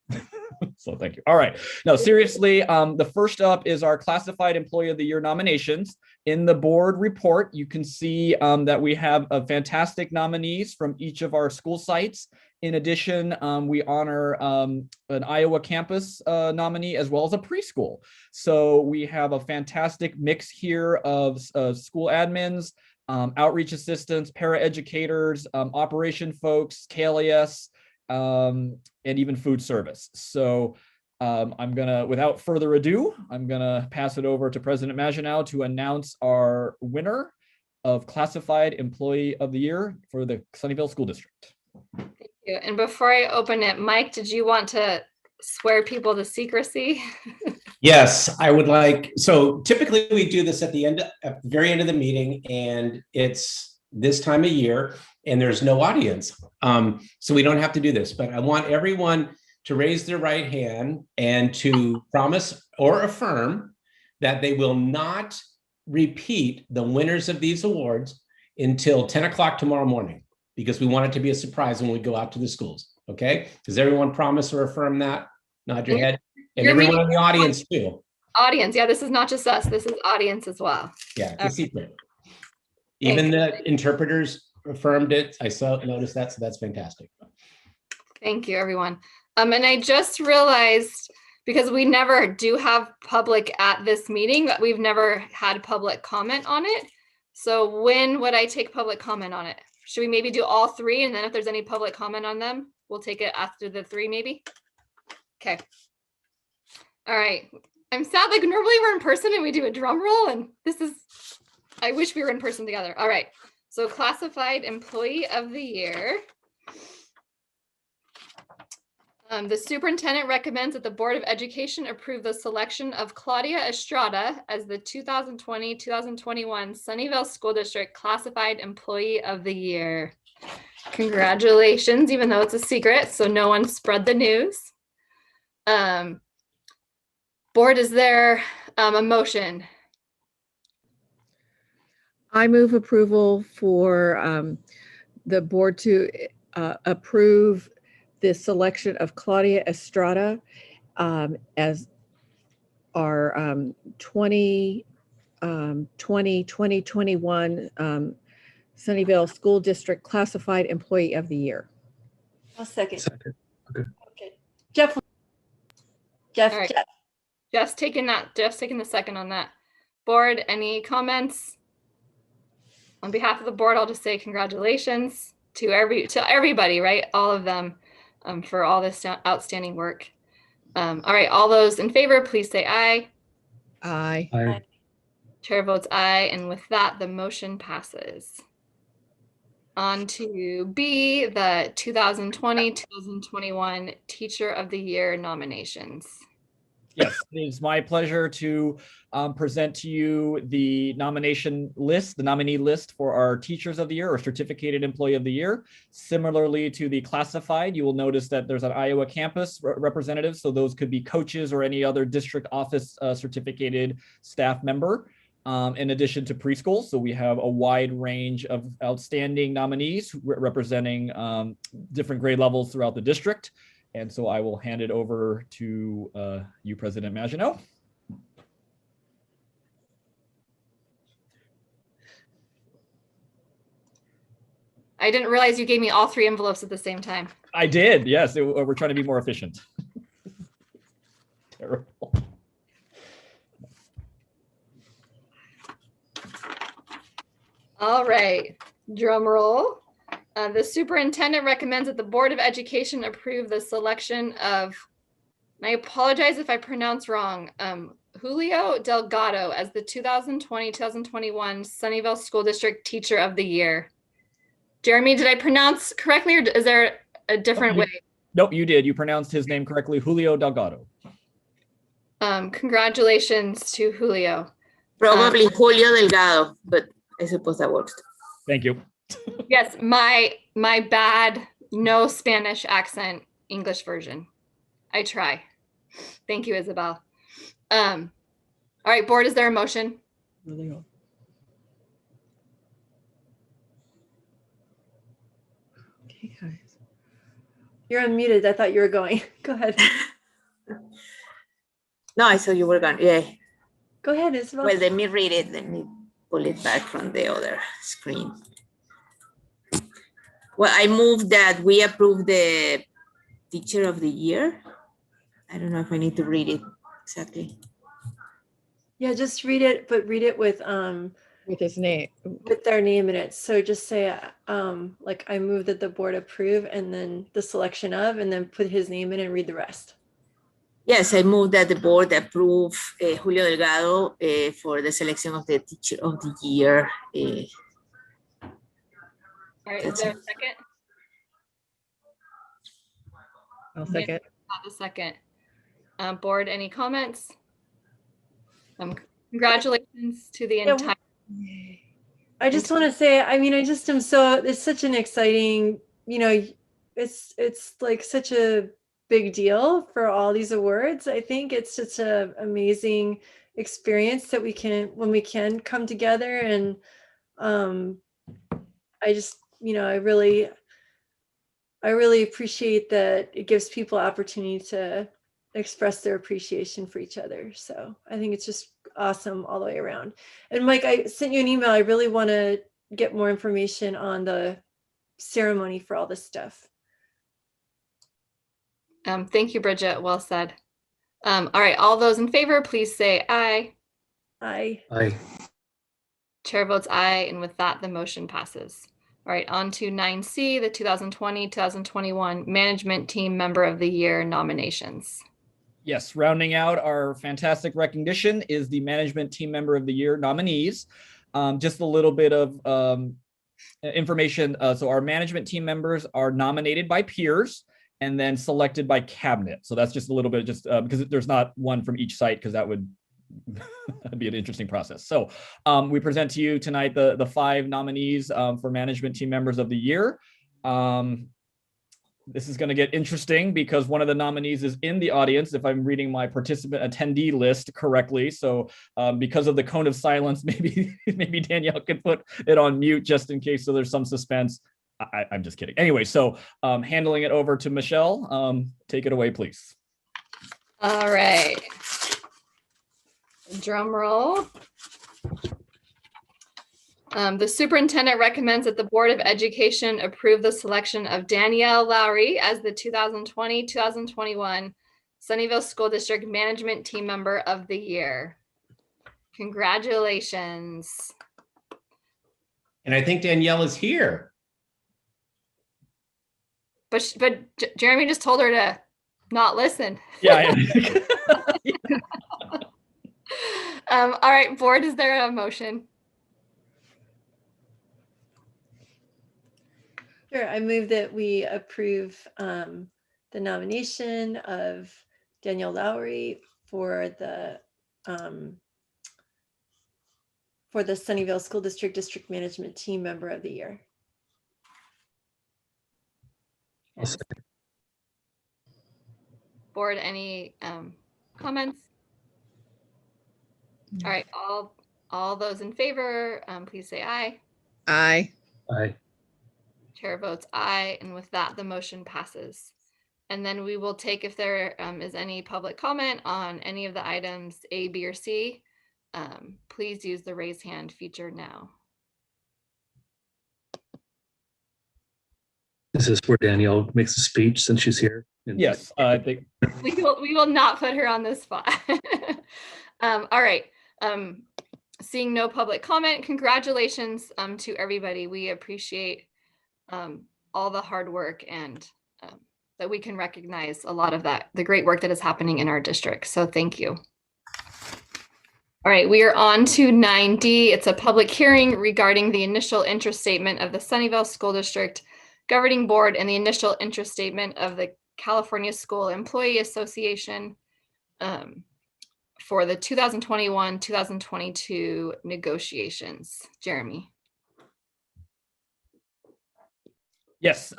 So thank you. All right. Now, seriously, the first up is our Classified Employee of the Year nominations. In the board report, you can see that we have fantastic nominees from each of our school sites. In addition, we honor an Iowa campus nominee as well as a preschool. So we have a fantastic mix here of school admins, outreach assistants, paraeducators, operation folks, KLAS, and even food service. So I'm gonna, without further ado, I'm gonna pass it over to President Maginel to announce our winner of Classified Employee of the Year for the Sunnyvale School District. Thank you. And before I open it, Mike, did you want to swear people to secrecy? Yes, I would like. So typically we do this at the very end of the meeting, and it's this time of year and there's no audience. So we don't have to do this, but I want everyone to raise their right hand and to promise or affirm that they will not repeat the winners of these awards until 10 o'clock tomorrow morning, because we want it to be a surprise when we go out to the schools. Okay? Does everyone promise or affirm that? Nod your head. And everyone in the audience too. Audience, yeah, this is not just us, this is audience as well. Yeah, it's a secret. Even the interpreters affirmed it. I noticed that, so that's fantastic. Thank you, everyone. And I just realized, because we never do have public at this meeting, that we've never had public comment on it. So when would I take public comment on it? Should we maybe do all three, and then if there's any public comment on them, we'll take it after the three maybe? Okay. All right. I'm sad, like normally we're in person and we do a drum roll, and this is, I wish we were in person together. All right. So Classified Employee of the Year. The superintendent recommends that the Board of Education approve the selection of Claudia Estrada as the 2020-2021 Sunnyvale School District Classified Employee of the Year. Congratulations, even though it's a secret, so no one spread the news. Board, is there a motion? I move approval for the board to approve the selection of Claudia Estrada as our 2020-2021 Sunnyvale School District Classified Employee of the Year. I'll second. Okay. Jeff. All right. Jeff's taking the second on that. Board, any comments? On behalf of the board, I'll just say congratulations to everybody, right? All of them, for all this outstanding work. All right, all those in favor, please say aye. Aye. Aye. Chair votes aye, and with that, the motion passes. On to B, the 2020-2021 Teacher of the Year nominations. Yes, it is my pleasure to present to you the nomination list, the nominee list for our Teachers of the Year or Certificated Employee of the Year. Similarly to the classified, you will notice that there's an Iowa campus representative, so those could be coaches or any other district office certificated staff member. in addition to preschool. So we have a wide range of outstanding nominees representing different grade levels throughout the district. And so I will hand it over to you, President Maginot. I didn't realize you gave me all 3 envelopes at the same time. I did, yes. We're trying to be more efficient. Terrible. All right, drum roll. The superintendent recommends that the Board of Education approve the selection of, and I apologize if I pronounce wrong, Julio Delgado as the 2020-2021 Sunnyvale School District Teacher of the Year. Jeremy, did I pronounce correctly, or is there a different way? Nope, you did. You pronounced his name correctly, Julio Delgado. Congratulations to Julio. Probably Julio Delgado, but I suppose that works. Thank you. Yes, my bad, no Spanish accent, English version. I try. Thank you, Isabel. All right, board, is there a motion? Okay, guys. You're unmuted. I thought you were going. Go ahead. No, I saw you were gone. Yeah. Go ahead, Isabel. Well, let me read it. Let me pull it back from the other screen. Well, I move that we approve the Teacher of the Year. I don't know if I need to read it exactly. Yeah, just read it, but read it with his name, with their name in it. So just say like I move that the board approve, and then the selection of, and then put his name in and read the rest. Yes, I move that the board approve Julio Delgado for the selection of the Teacher of the Year. All right, is there a second? I'll second. Not the second. Board, any comments? Congratulations to the entire. I just want to say, I mean, I just am so, it's such an exciting, you know, it's like such a big deal for all these awards. I think it's such an amazing experience that we can, when we can come together, and I just, you know, I really appreciate that it gives people opportunity to express their appreciation for each other. So I think it's just awesome all the way around. And Mike, I sent you an email. I really want to get more information on the ceremony for all this stuff. Thank you, Bridget. Well said. All right, all those in favor, please say aye. Aye. Aye. Chair votes aye, and with that, the motion passes. All right, on to 9C, the 2020-2021 Management Team Member of the Year nominations. Yes, rounding out our fantastic recognition is the Management Team Member of the Year nominees. Just a little bit of information. So our management team members are nominated by peers and then selected by cabinet. So that's just a little bit, just because there's not one from each site, because that would that'd be an interesting process. So we present to you tonight the 5 nominees for Management Team Members of the Year. This is going to get interesting because one of the nominees is in the audience, if I'm reading my participant attendee list correctly. So because of the cone of silence, maybe Danielle can put it on mute just in case, so there's some suspense. I'm just kidding. Anyway, so handling it over to Michelle. Take it away, please. All right. Drum roll. The superintendent recommends that the Board of Education approve the selection of Danielle Lowry as the 2020-2021 Sunnyvale School District Management Team Member of the Year. Congratulations. And I think Danielle is here. But Jeremy just told her to not listen. Yeah. All right, board, is there a motion? Sure, I move that we approve the nomination of Danielle Lowry for the Sunnyvale School District Management Team Member of the Year. Board, any comments? All right, All those in favor, please say aye. Aye. Aye. Chair votes aye, and with that, the motion passes. And then we will take if there is any public comment on any of the items A, B, or C. Please use the raise hand feature now. This is where Danielle makes a speech since she's here. Yes, I think. We will not put her on the spot. All right. Seeing no public comment, congratulations to everybody. We appreciate all the hard work and that we can recognize a lot of that, the great work that is happening in our district. So thank you. All right, we are on to 9D. It's a public hearing regarding the initial interest statement of the Sunnyvale School District Governing Board and the initial interest statement of the California School Employee Association for the 2021-2022 negotiations. Jeremy. Yes,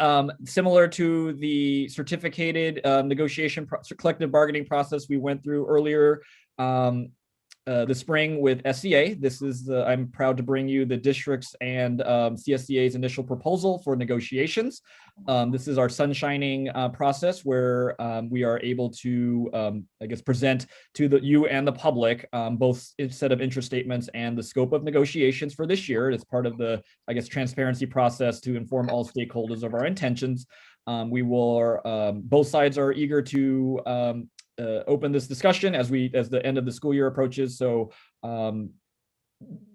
similar to the certificated negotiation collective bargaining process we went through earlier the spring with SCA. This is I'm proud to bring you the district's and CSCA's initial proposal for negotiations. This is our sunshining process where we are able to, I guess, present to you and the public both a set of interest statements and the scope of negotiations for this year. It's part of the, I guess, transparency process to inform all stakeholders of our intentions. We will, both sides are eager to open this discussion as the end of the school year approaches. So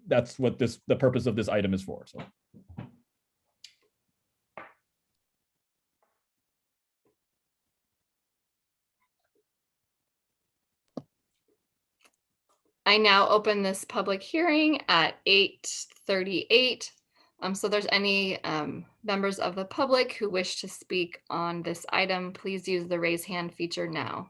that's what the purpose of this item is for. So. I now open this public hearing at 8:38. So there's any members of the public who wish to speak on this item, please use the raise hand feature now.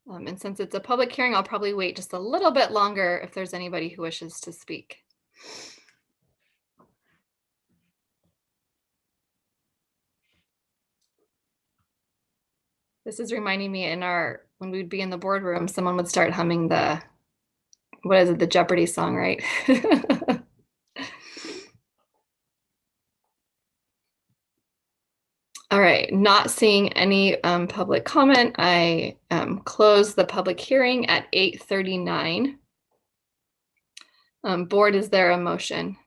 And since it's a public hearing, I'll probably wait just a little bit longer if there's anybody who wishes to speak. This is reminding me when we'd be in the boardroom, someone would start humming the Jeopardy song, right? All right, not seeing any public comment. I close the public hearing at 8:39. Board, is there a motion?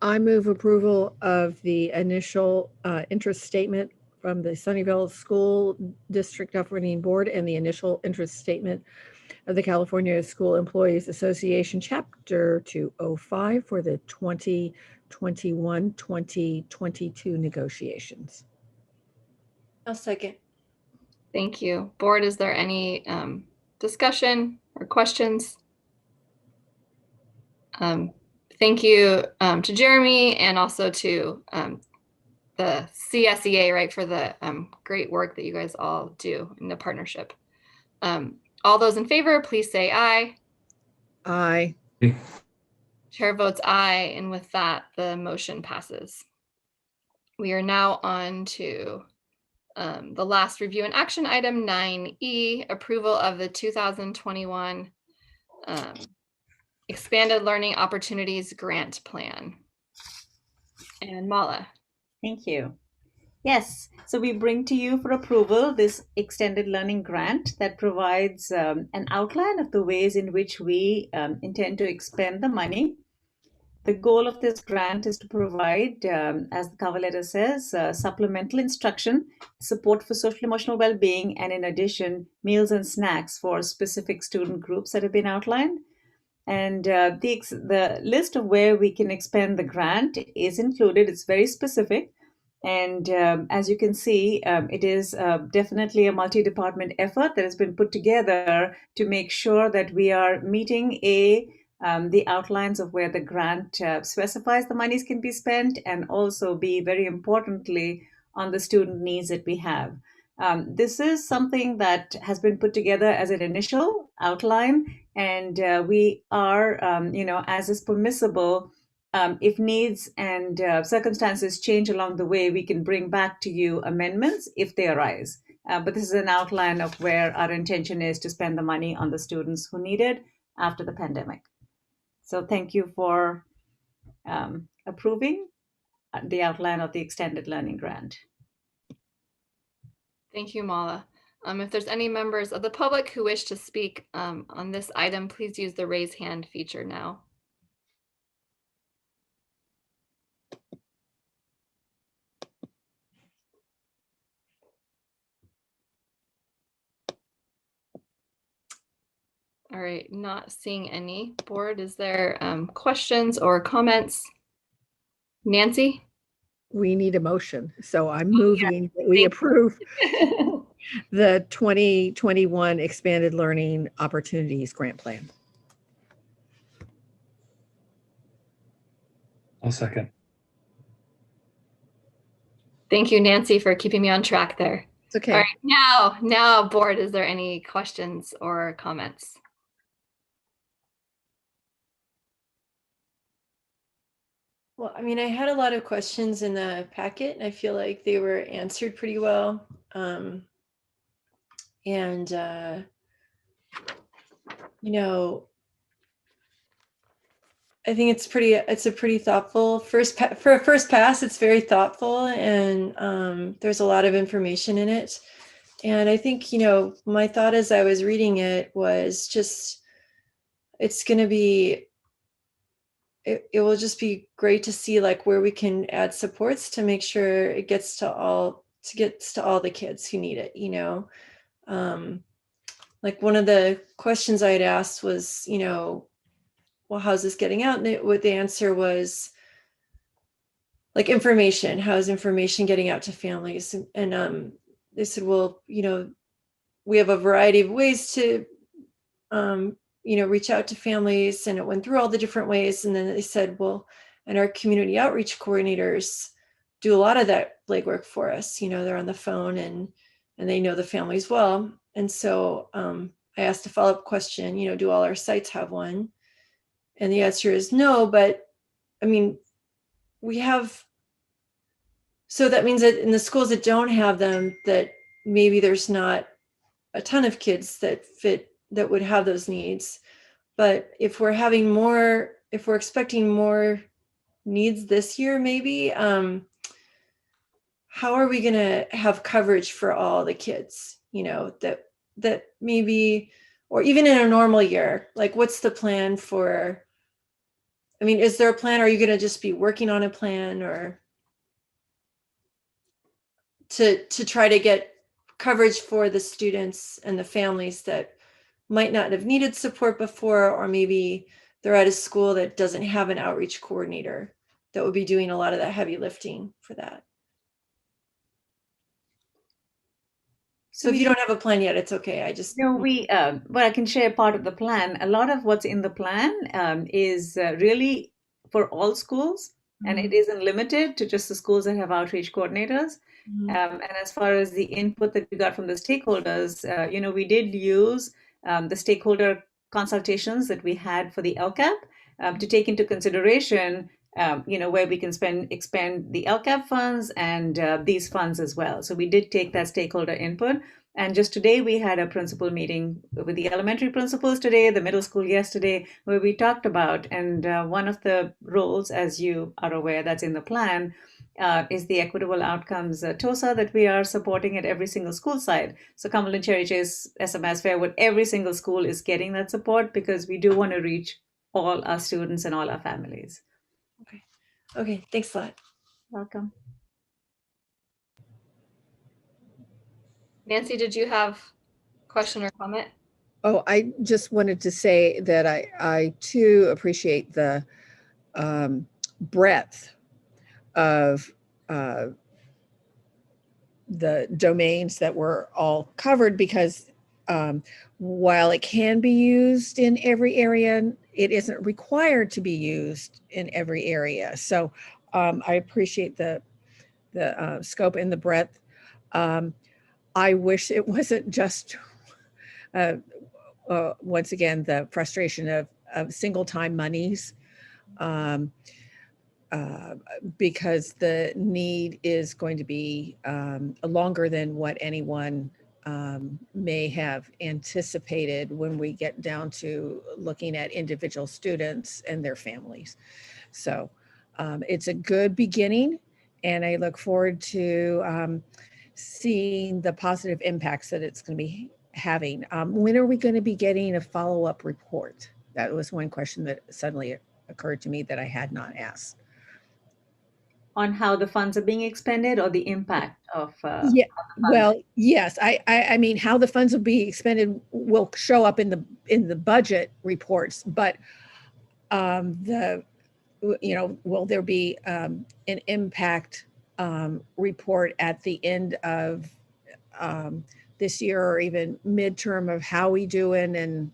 I move approval of the initial interest statement from the Sunnyvale School District Governing Board and the initial interest statement of the California School Employees Association Chapter 205 for the 2021-2022 negotiations. I'll second. Thank you. Board, is there any discussion or questions? Thank you to Jeremy and also to the CSEA, right, for the great work that you guys all do in the partnership. All those in favor, please say aye. Aye. Chair votes aye, and with that, the motion passes. We are now on to the last review and action item, 9E, approval of the 2021 Expanded Learning Opportunities Grant Plan. And Mala. Thank you. Yes, so we bring to you for approval this extended learning grant that provides an outline of the ways in which we intend to expend the money. The goal of this grant is to provide, as the cover letter says, supplemental instruction, support for social emotional well-being, and in addition, meals and snacks for specific student groups that have been outlined. And the list of where we can expend the grant is included. It's very specific. And as you can see, it is definitely a multi-department effort that has been put together to make sure that we are meeting the outlines of where the grant specifies the monies can be spent, and also be very importantly on the student needs that we have. This is something that has been put together as an initial outline, and we are, as is permissible, If needs and circumstances change along the way, we can bring back to you amendments if they arise. But this is an outline of where our intention is to spend the money on the students who need it after the pandemic. So thank you for approving the outline of the extended learning grant. Thank you, Mala. If there's any members of the public who wish to speak on this item, please use the raise hand feature now. All right, not seeing any. Board, is there questions or comments? Nancy? We need a motion. So I'm moving that we approve the 2021 Expanded Learning Opportunities Grant Plan. I'll second. Thank you, Nancy, for keeping me on track there. It's okay. All right, now, board, is there any questions or comments? Well, I mean, I had a lot of questions in the packet, and I feel like they were answered pretty well. You know, I think it's a pretty thoughtful for a first pass. It's very thoughtful, and there's a lot of information in it. And I think, you know, my thought as I was reading it was just, it's going to be, it will just be great to see like where we can add supports to make sure it gets to all the kids who need it, you know. Like one of the questions I had asked was, you know, well, how's this getting out? And what the answer was like information. How is information getting out to families? And they said, well, you know, we have a variety of ways to, you know, reach out to families, and it went through all the different ways. And then they said, well, and our community outreach coordinators do a lot of that legwork for us. You know, they're on the phone and they know the families well. And so I asked a follow-up question, you know, do all our sites have one? And the answer is no, but I mean, we have, so that means that in the schools that don't have them, that maybe there's not a ton of kids that would have those needs. But if we're having more, if we're expecting more needs this year, maybe, how are we going to have coverage for all the kids, you know, that maybe, or even in a normal year, like what's the plan for, I mean, is there a plan? Are you going to just be working on a plan, or to try to get coverage for the students and the families that might not have needed support before, or maybe they're at a school that doesn't have an outreach coordinator that would be doing a lot of that heavy lifting for that. So if you don't have a plan yet, it's okay. I just no. Well, I can share part of the plan. A lot of what's in the plan is really for all schools, and it isn't limited to just the schools that have outreach coordinators. And as far as the input that we got from the stakeholders, you know, we did use the stakeholder consultations that we had for the LCAP to take into consideration, you know, where we can expand the LCAP funds and these funds as well. So we did take that stakeholder input. And just today we had a principal meeting with the elementary principals today, the middle school yesterday, where we talked about, and one of the roles, as you are aware, that's in the plan, is the equitable outcomes TOSA that we are supporting at every single school site. So Cumberland Cherry Chase, SMS Fairwood, every single school is getting that support because we do want to reach all our students and all our families. Okay, thanks a lot. Welcome. Nancy, did you have a question or comment? Oh, I just wanted to say that I too appreciate the breadth of the domains that were all covered, because while it can be used in every area, it isn't required to be used in every area. So I appreciate the scope and the breadth. I wish it wasn't just, once again, the frustration of single time monies. because the need is going to be longer than what anyone may have anticipated when we get down to looking at individual students and their families. So it's a good beginning, and I look forward to seeing the positive impacts that it's going to be having. When are we going to be getting a follow-up report? That was one question that suddenly occurred to me that I had not asked. On how the funds are being expended or the impact of Yeah, well, yes, I mean, how the funds will be expended will show up in the budget reports, but will there be an impact report at the end of this year, or even midterm, of how we doing and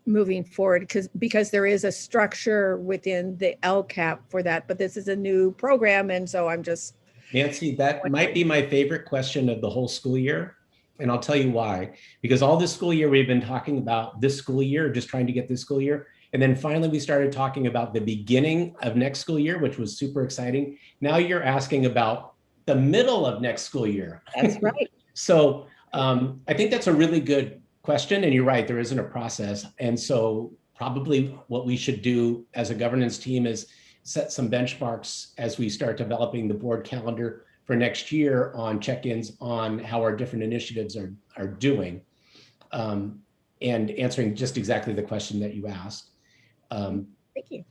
moving forward, because there is a structure within the LCAP for that, but this is a new program, and so I'm just Nancy, that might be my favorite question of the whole school year. And I'll tell you why. Because all this school year, we've been talking about this school year, just trying to get this school year. And then finally, we started talking about the beginning of next school year, which was super exciting. Now you're asking about the middle of next school year. That's right. So I think that's a really good question. And you're right, there isn't a process. And so probably what we should do as a governance team is set some benchmarks as we start developing the board calendar for next year on check-ins on how our different initiatives are doing, and answering just exactly the question that you asked. Thank you.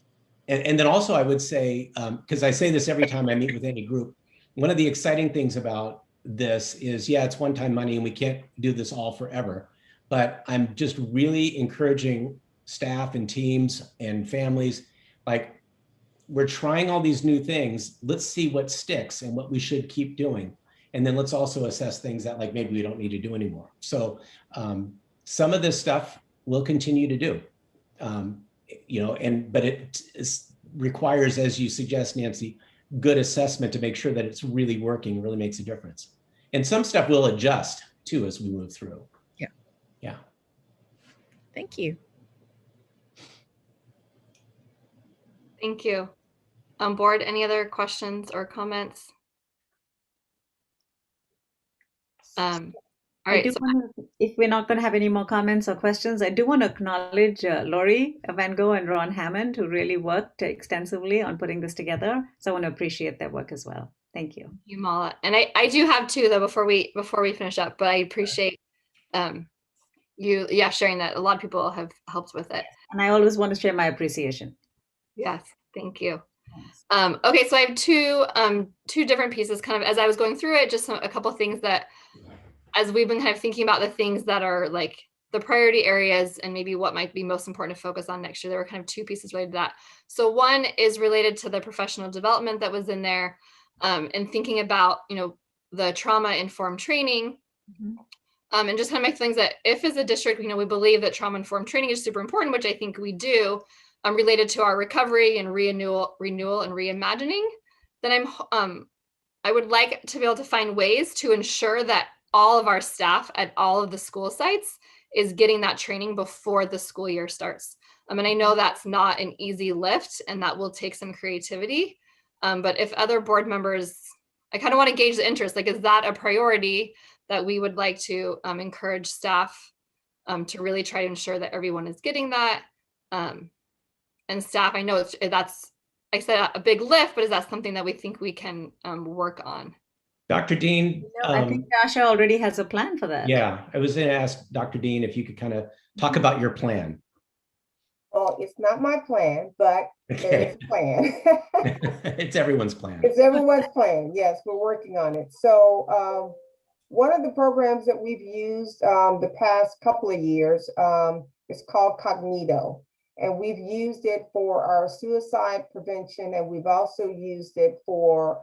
And then also I would say, because I say this every time I meet with any group, one of the exciting things about this is, yeah, it's one-time money and we can't do this all forever, but I'm just really encouraging staff and teams and families, like, we're trying all these new things. Let's see what sticks and what we should keep doing. And then let's also assess things that like maybe we don't need to do anymore. So some of this stuff we'll continue to do, but it requires, as you suggest, Nancy, good assessment to make sure that it's really working, really makes a difference. And some stuff we'll adjust too as we move through. Yeah. Yeah. Thank you. Thank you. On board, any other questions or comments? All right. If we're not going to have any more comments or questions, I do want to acknowledge Lori Van Gogh and Ron Hammond, who really worked extensively on putting this together. So I want to appreciate their work as well. Thank you. Thank you, Mala. And I do have two though before we finish up, but I appreciate you sharing that. A lot of people have helped with it. And I always want to share my appreciation. Yes, thank you. Okay, so I have two different pieces kind of as I was going through it, just a couple things that as we've been kind of thinking about the things that are like the priority areas and maybe what might be most important to focus on next year, there were kind of two pieces related to that. So one is related to the professional development that was in there, and thinking about, the trauma-informed training, and just kind of make things that if as a district, we believe that trauma-informed training is super important, which I think we do, related to our recovery and renewal and reimagining, then I would like to be able to find ways to ensure that all of our staff at all of the school sites is getting that training before the school year starts. And I know that's not an easy lift and that will take some creativity. But if other board members, I kind of want to gauge the interest, like, is that a priority that we would like to encourage staff to really try to ensure that everyone is getting that? And staff, I know that's, I said a big lift, but is that something that we think we can work on? Dr. Dean. I think Dasha already has a plan for that. Yeah, I was going to ask Dr. Dean if you could kind of talk about your plan. Well, it's not my plan, but there is a plan. It's everyone's plan. It's everyone's plan. Yes, we're working on it. So one of the programs that we've used the past couple of years is called Cognito. And we've used it for our suicide prevention, and we've also used it for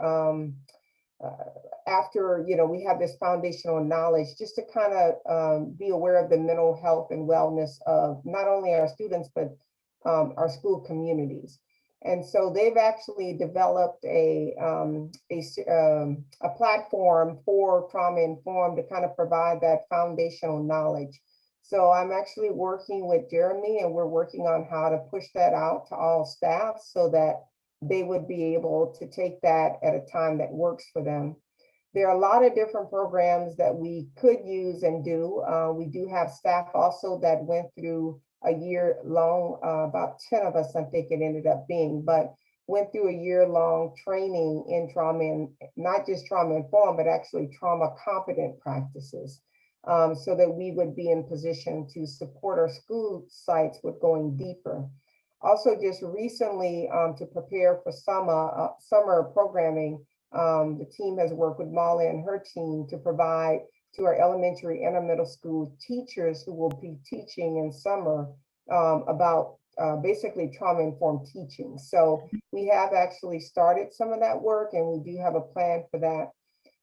after, we have this foundational knowledge just to kind of be aware of the mental health and wellness of not only our students, but our school communities. And so they've actually developed a platform for trauma informed to kind of provide that foundational knowledge. So I'm actually working with Jeremy, and we're working on how to push that out to all staff so that they would be able to take that at a time that works for them. There are a lot of different programs that we could use and do. We do have staff also that went through a year long, about 10 of us, I think it ended up being, but went through a year-long training in trauma, and not just trauma-informed, but actually trauma-competent practices, so that we would be in position to support our school sites with going deeper. Also, just recently, to prepare for summer programming, the team has worked with Molly and her team to provide to our elementary and our middle school teachers who will be teaching in summer about basically trauma-informed teaching. So we have actually started some of that work, and we do have a plan for that.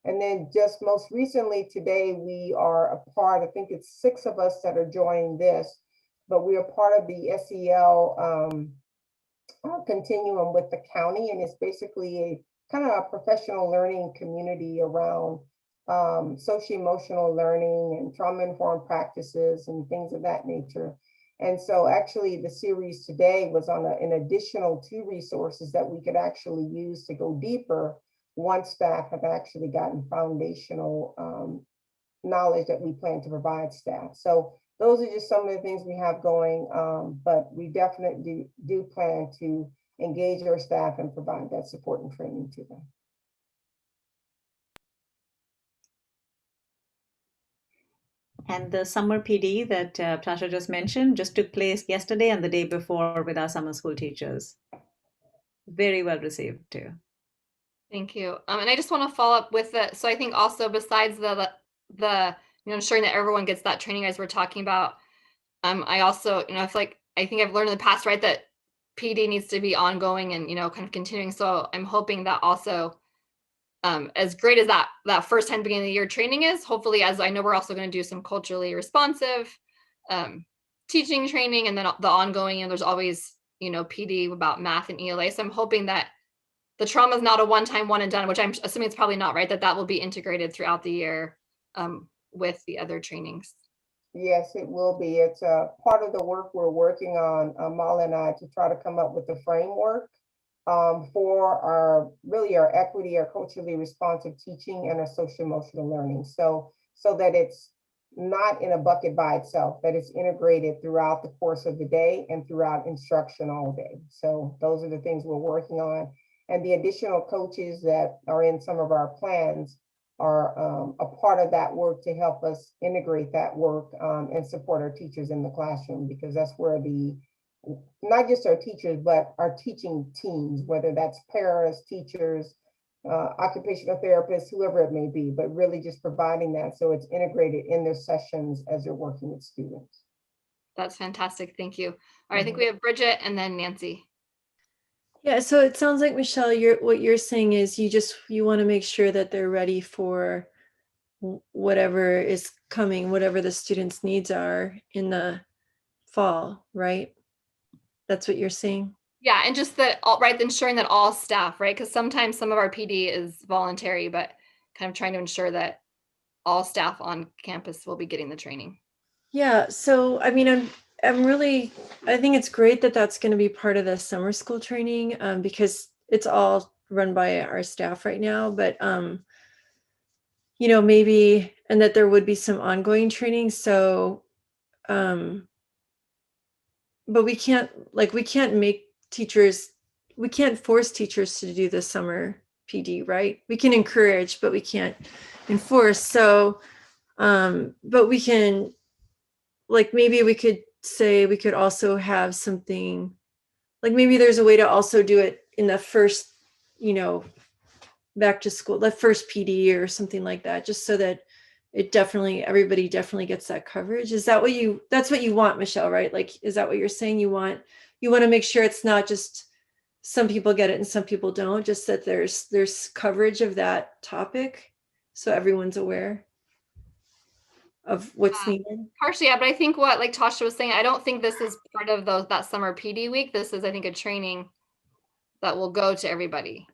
And then just most recently today, we are a part, I think it's 6 of us that are joining this, but we are part of the SEL continuum with the county, and it's basically a kind of a professional learning community around socio-emotional learning and trauma-informed practices and things of that nature. And so actually the series today was on an additional 2 resources that we could actually use to go deeper once staff have actually gotten foundational knowledge that we plan to provide staff. So those are just some of the things we have going, but we definitely do plan to engage our staff and provide that support and training to them. And the summer PD that Tasha just mentioned just took place yesterday and the day before with our summer school teachers. Very well received too. Thank you. And I just want to follow up with it. So I think also besides the ensuring that everyone gets that training as we're talking about, I also, I think I've learned in the past, right, that PD needs to be ongoing and, kind of continuing. So I'm hoping that also, as great as that first time beginning of the year training is, hopefully, as I know, we're also going to do some culturally responsive teaching training, and then the ongoing, and there's always, PD about math and ELA. So I'm hoping that the trauma is not a one-time one and done, which I'm assuming it's probably not, right? That will be integrated throughout the year with the other trainings. Yes, it will be. It's part of the work we're working on, Molly and I, to try to come up with the framework for our equity, our culturally responsive teaching, and our social emotional learning. So that it's not in a bucket by itself, that it's integrated throughout the course of the day and throughout instruction all day. So those are the things we're working on. And the additional coaches that are in some of our plans are a part of that work to help us integrate that work and support our teachers in the classroom, because that's where not just our teachers, but our teaching teams, whether that's paras, teachers, occupational therapists, whoever it may be, but really just providing that so it's integrated in their sessions as they're working with students. That's fantastic. Thank you. All right, I think we have Bridget and then Nancy. Yeah, so it sounds like, Michelle, what you're saying is you want to make sure that they're ready for whatever is coming, whatever the students' needs are in the fall, right? That's what you're saying? Yeah, and just ensuring that all staff, right? Because sometimes some of our PD is voluntary, but kind of trying to ensure that all staff on campus will be getting the training. Yeah, so I mean, I think it's great that that's going to be part of the summer school training because it's all run by our staff right now, but maybe, and that there would be some ongoing training. So, but we can't force teachers to do the summer PD, right? We can encourage, but we can't enforce. So, but we can, maybe we could say we could also have something, maybe there's a way to also do it in the first, back to school, the first PD or something like that, just so that everybody definitely gets that coverage. Is that that's what you want, Michelle, right? Is that what you're saying? You want to make sure it's not just some people get it and some people don't, just that there's coverage of that topic so everyone's aware of what's needed. Partially, yeah, but I think what Tasha was saying, I don't think this is part of that summer PD week. This is, I think, a training that will go to everybody.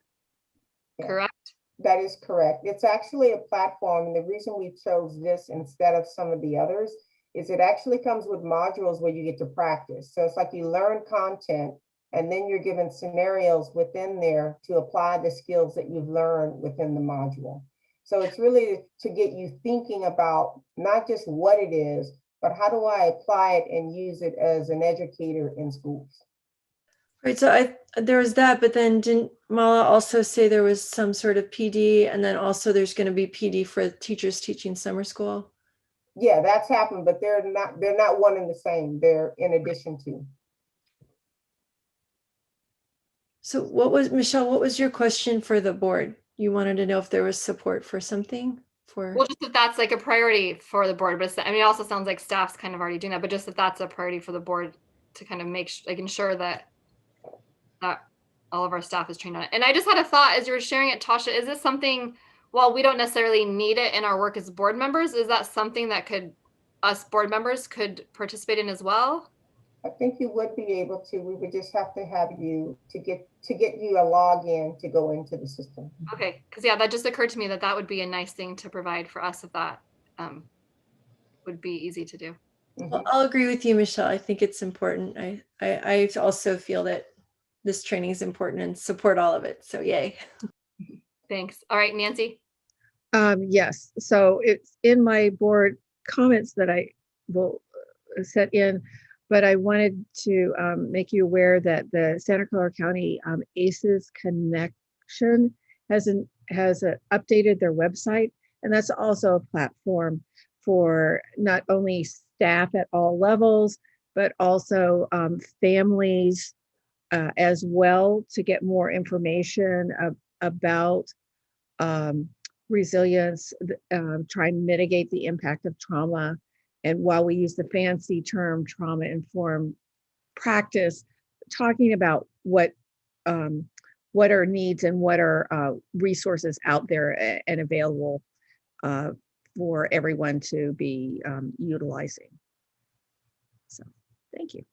Yeah. Correct? That is correct. It's actually a platform, and the reason we chose this instead of some of the others is it actually comes with modules where you get to practice. So it's like you learn content and then you're given scenarios within there to apply the skills that you've learned within the module. So it's really to get you thinking about not just what it is, but how do I apply it and use it as an educator in schools? Right, so there was that, but then didn't Mala also say there was some sort of PD, and then also there's going to be PD for teachers teaching summer school? Yeah, that's happened, but they're not one and the same. They're in addition to. So Michelle, what was your question for the board? You wanted to know if there was support for something for? Well, just that that's like a priority for the board, but I mean, it also sounds like staff's kind of already doing that, but just that that's a priority for the board to kind of ensure that all of our staff is trained on it. And I just had a thought as you were sharing it, Tasha, is this something, while we don't necessarily need it in our work as board members, is that something that us board members could participate in as well? I think you would be able to. We would just have to have you to get you a login to go into the system. Okay, because yeah, that just occurred to me that would be a nice thing to provide for us if that would be easy to do. Well, I'll agree with you, Michelle. I think it's important. I also feel that this training is important and support all of it. So yay. Thanks. All right, Nancy. Yes, so it's in my board comments that I will set in, but I wanted to make you aware that the Santa Clara County ACES Connection has updated their website, and that's also a platform for not only staff at all levels, but also families as well, to get more information about resilience, try and mitigate the impact of trauma. And while we use the fancy term trauma-informed practice, talking about what are needs and what are resources out there and available for everyone to be utilizing. So, thank you.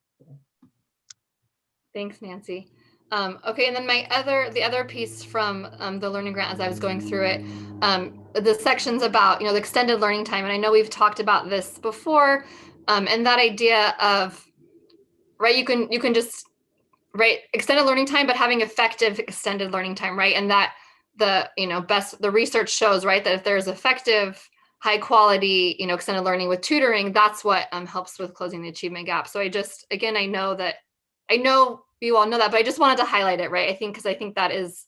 Thanks, Nancy. Okay, and then the other piece from the learning grant, as I was going through it, the sections about the extended learning time, and I know we've talked about this before, and that idea of you can just extended learning time, but having effective extended learning time, right? And that the research shows that if there's effective, high quality extended learning with tutoring, that's what helps with closing the achievement gap. So I know you all know that, but I just wanted to highlight it, right? Because I think that is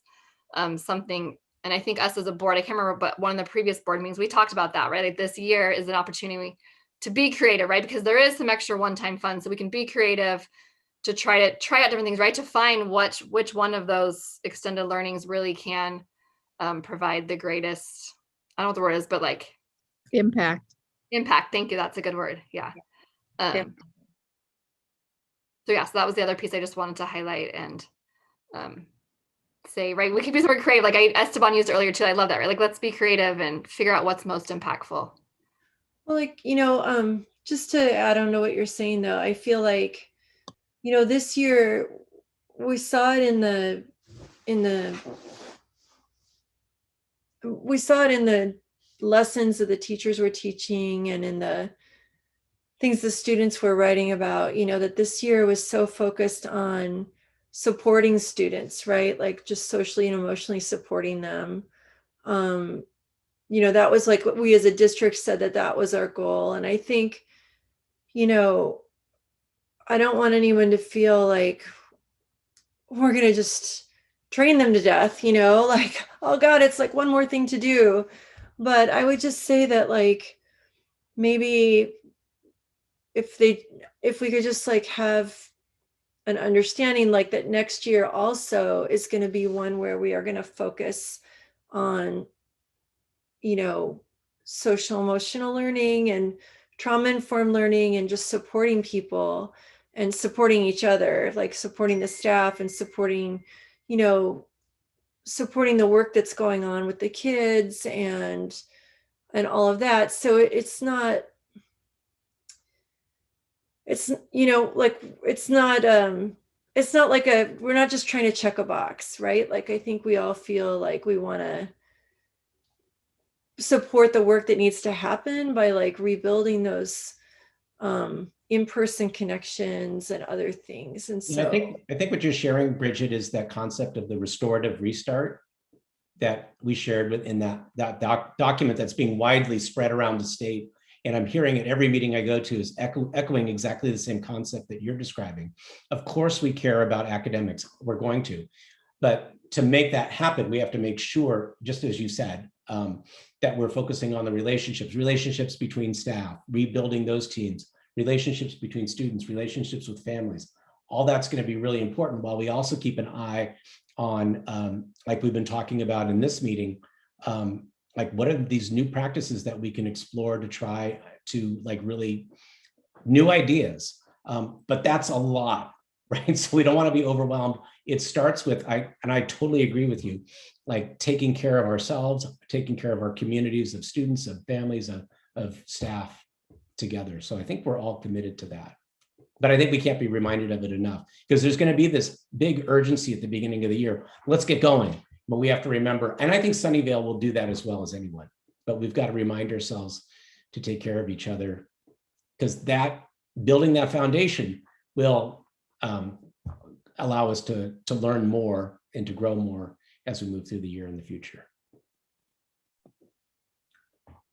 something, and I think us as a board, I can't remember, but one of the previous board meetings, we talked about that, right? Like this year is an opportunity to be creative, right? Because there is some extra one-time funds, so we can be creative to try out different things, right? To find which one of those extended learnings really can provide the greatest, I don't know what the word is, but impact. Thank you. That's a good word. Yeah. So so that was the other piece I just wanted to highlight and say, we can be the word creative. Esteban used earlier too. I love that, right? Let's be creative and figure out what's most impactful. Well, just to add on to what you're saying though, I feel like, this year we saw it in the lessons that the teachers were teaching and in the things the students were writing about, that this year was so focused on supporting students, right? Just socially and emotionally supporting them. That was what we as a district said that was our goal. And I think, I don't want anyone to feel like we're going to just train them to death, oh God, it's one more thing to do. But I would just say that maybe if we could just have an understanding that next year also is going to be one where we are going to focus on, social emotional learning and trauma-informed learning and just supporting people and supporting each other, supporting the staff and supporting the work that's going on with the kids and all of that. So it's not we're not just trying to check a box, right? I think we all feel we want to support the work that needs to happen by rebuilding those in-person connections and other things. And And I so think what you're sharing, Bridget, is that concept of the restorative restart that we shared within that document that's being widely spread around the state. And I'm hearing at every meeting I go to is echoing exactly the same concept that you're describing. Of course, we care about academics. We're going to. But to make that happen, we have to make sure, just as you said, that we're focusing on the relationships between staff, rebuilding those teams, relationships between students, relationships with families. All that's going to be really important, while we also keep an eye on, like we've been talking about in this meeting, like what are these new practices that we can explore to try to like really new ideas. But that's a lot, right? So we don't want to be overwhelmed. It starts with, and I totally agree with you, like taking care of ourselves, taking care of our communities of students, of families, of staff together. So I think we're all committed to that. But I think we can't be reminded of it enough, because there's going to be this big urgency at the beginning of the year. Let's get going. But we have to remember, and I think Sunnyvale will do that as well as anyone, but we've got to remind ourselves to take care of each other, because that building that foundation will allow us to learn more and to grow more as we move through the year in the future.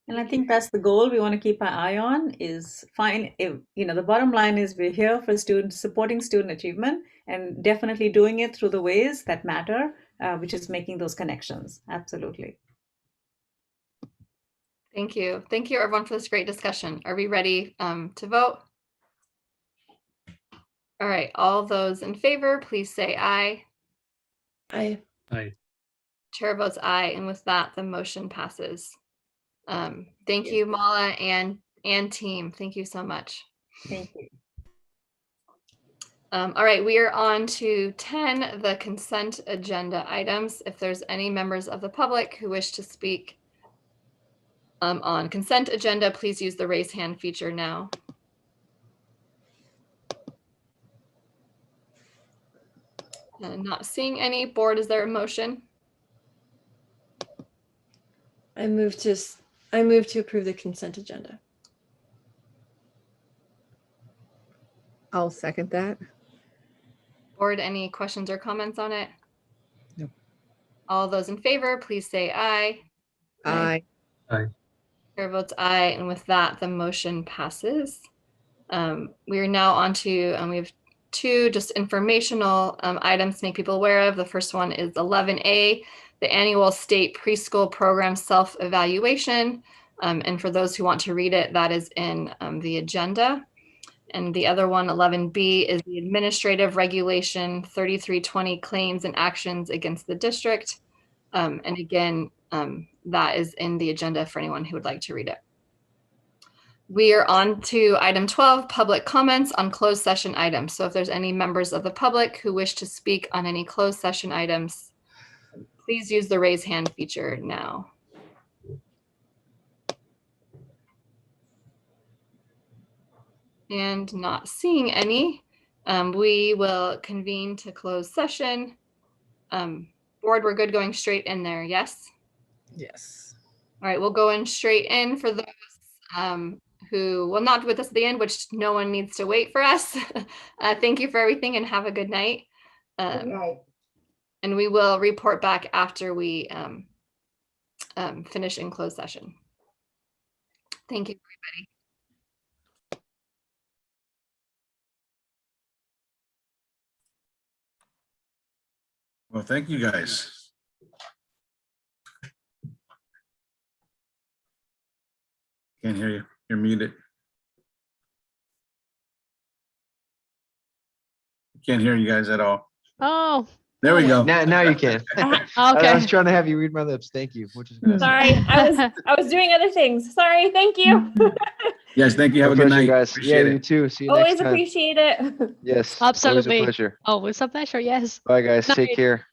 And I think that's the goal we want to keep our eye on, is the bottom line is we're here for students, supporting student achievement, and definitely doing it through the ways that matter, which is making those connections. Absolutely. Thank you. Thank you, everyone, for this great discussion. Are we ready to vote? All right. All those in favor, please say aye. Aye. Aye. Chair votes aye. And with that, the motion passes. Thank you, Mala and team. Thank you so much. Thank you. All right, we are on to 10, the consent agenda items. If there's any members of the public who wish to speak on consent agenda, please use the raise hand feature now. Not seeing any. Board, is there a motion? I move to approve the consent agenda. I'll second that. Board, any questions or comments on it? No. All those in favor, please say aye. Aye. Aye. Chair votes aye, and with that, the motion passes. We are now on to, we have two just informational items to make people aware of. The first one is 11A, the annual state preschool program self-evaluation. And for those who want to read it, that is in the agenda. And the other one, 11B, is the administrative regulation 3320 claims and actions against the district. And again, that is in the agenda for anyone who would like to read it. We are on to item 12, public comments on closed session items. So if there's any members of the public who wish to speak on any closed session items, please use the raise hand feature now. And not seeing any, we will convene to close session. Board, we're good going straight in there, yes? Yes. All right, we'll go in straight in for those who will not be with us at the end, which no one needs to wait for us. Thank you for everything and have a good night. Good night. And we will report back after we finish in closed session. Thank you, everybody. Well, thank you guys. Can't hear you. You're muted. Can't hear you guys at all. Oh. There we go. Now you can. Okay. I was trying to have you read my lips. Thank you. Which is Sorry, I was doing other things. Sorry, thank you. Yes, thank you. Have a good night. guys. Appreciate Yeah, it. you too. See you Always next time. appreciate it. Yes. Absolutely. Always a pleasure. Always a pleasure. Yes. Bye, guys. Night. Take care.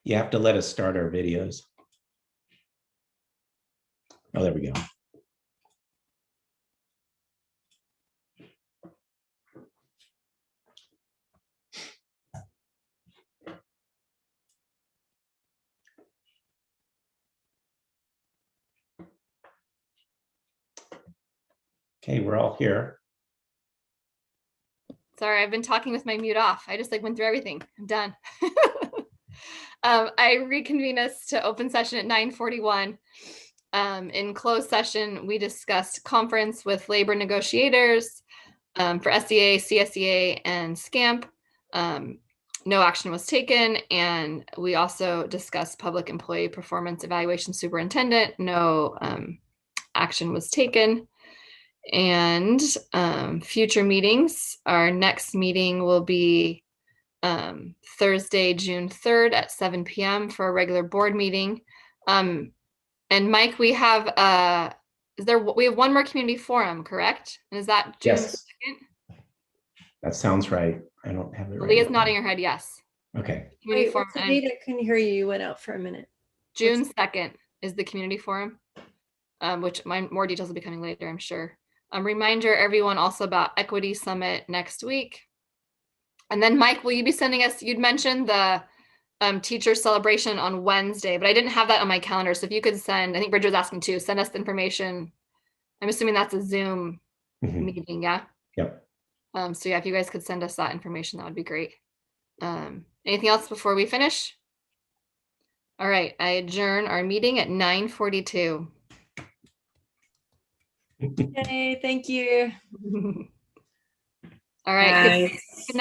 You have to let us start our videos. Oh, there we go. Okay, we're all here. Sorry, I've been talking with my mute off. I just like went through everything. I'm done. I reconvene us to open session at 9:41. In closed session, we discussed conference with labor negotiators for SEA, CSEA, and SCAMP. No action was taken, and we also discussed public employee performance evaluation superintendent. No action was taken. And future meetings, our next meeting will be Thursday, June 3rd at 7 p.m. for a regular board meeting. And Mike, we have we have one more community forum, correct? And is that June 2nd? That sounds right. I don't have it right. Leah's nodding her head yes. Okay. Wait, what's the date? I couldn't hear you. You went out for a minute. June 2nd is the community forum, which more details will be coming later, I'm sure. Reminder everyone also about Equity Summit next week. And then Mike, will you be sending us, you'd mentioned the teacher celebration on Wednesday, but I didn't have that on my calendar. So if you could send, I think Bridget was asking too, send us the information. I'm assuming that's a Zoom meeting, yeah? Yep. So yeah, if you guys could send us that information, that would be great. Anything else before we finish? All right, I adjourn our meeting at 9:42. Yay, thank you. All right. Good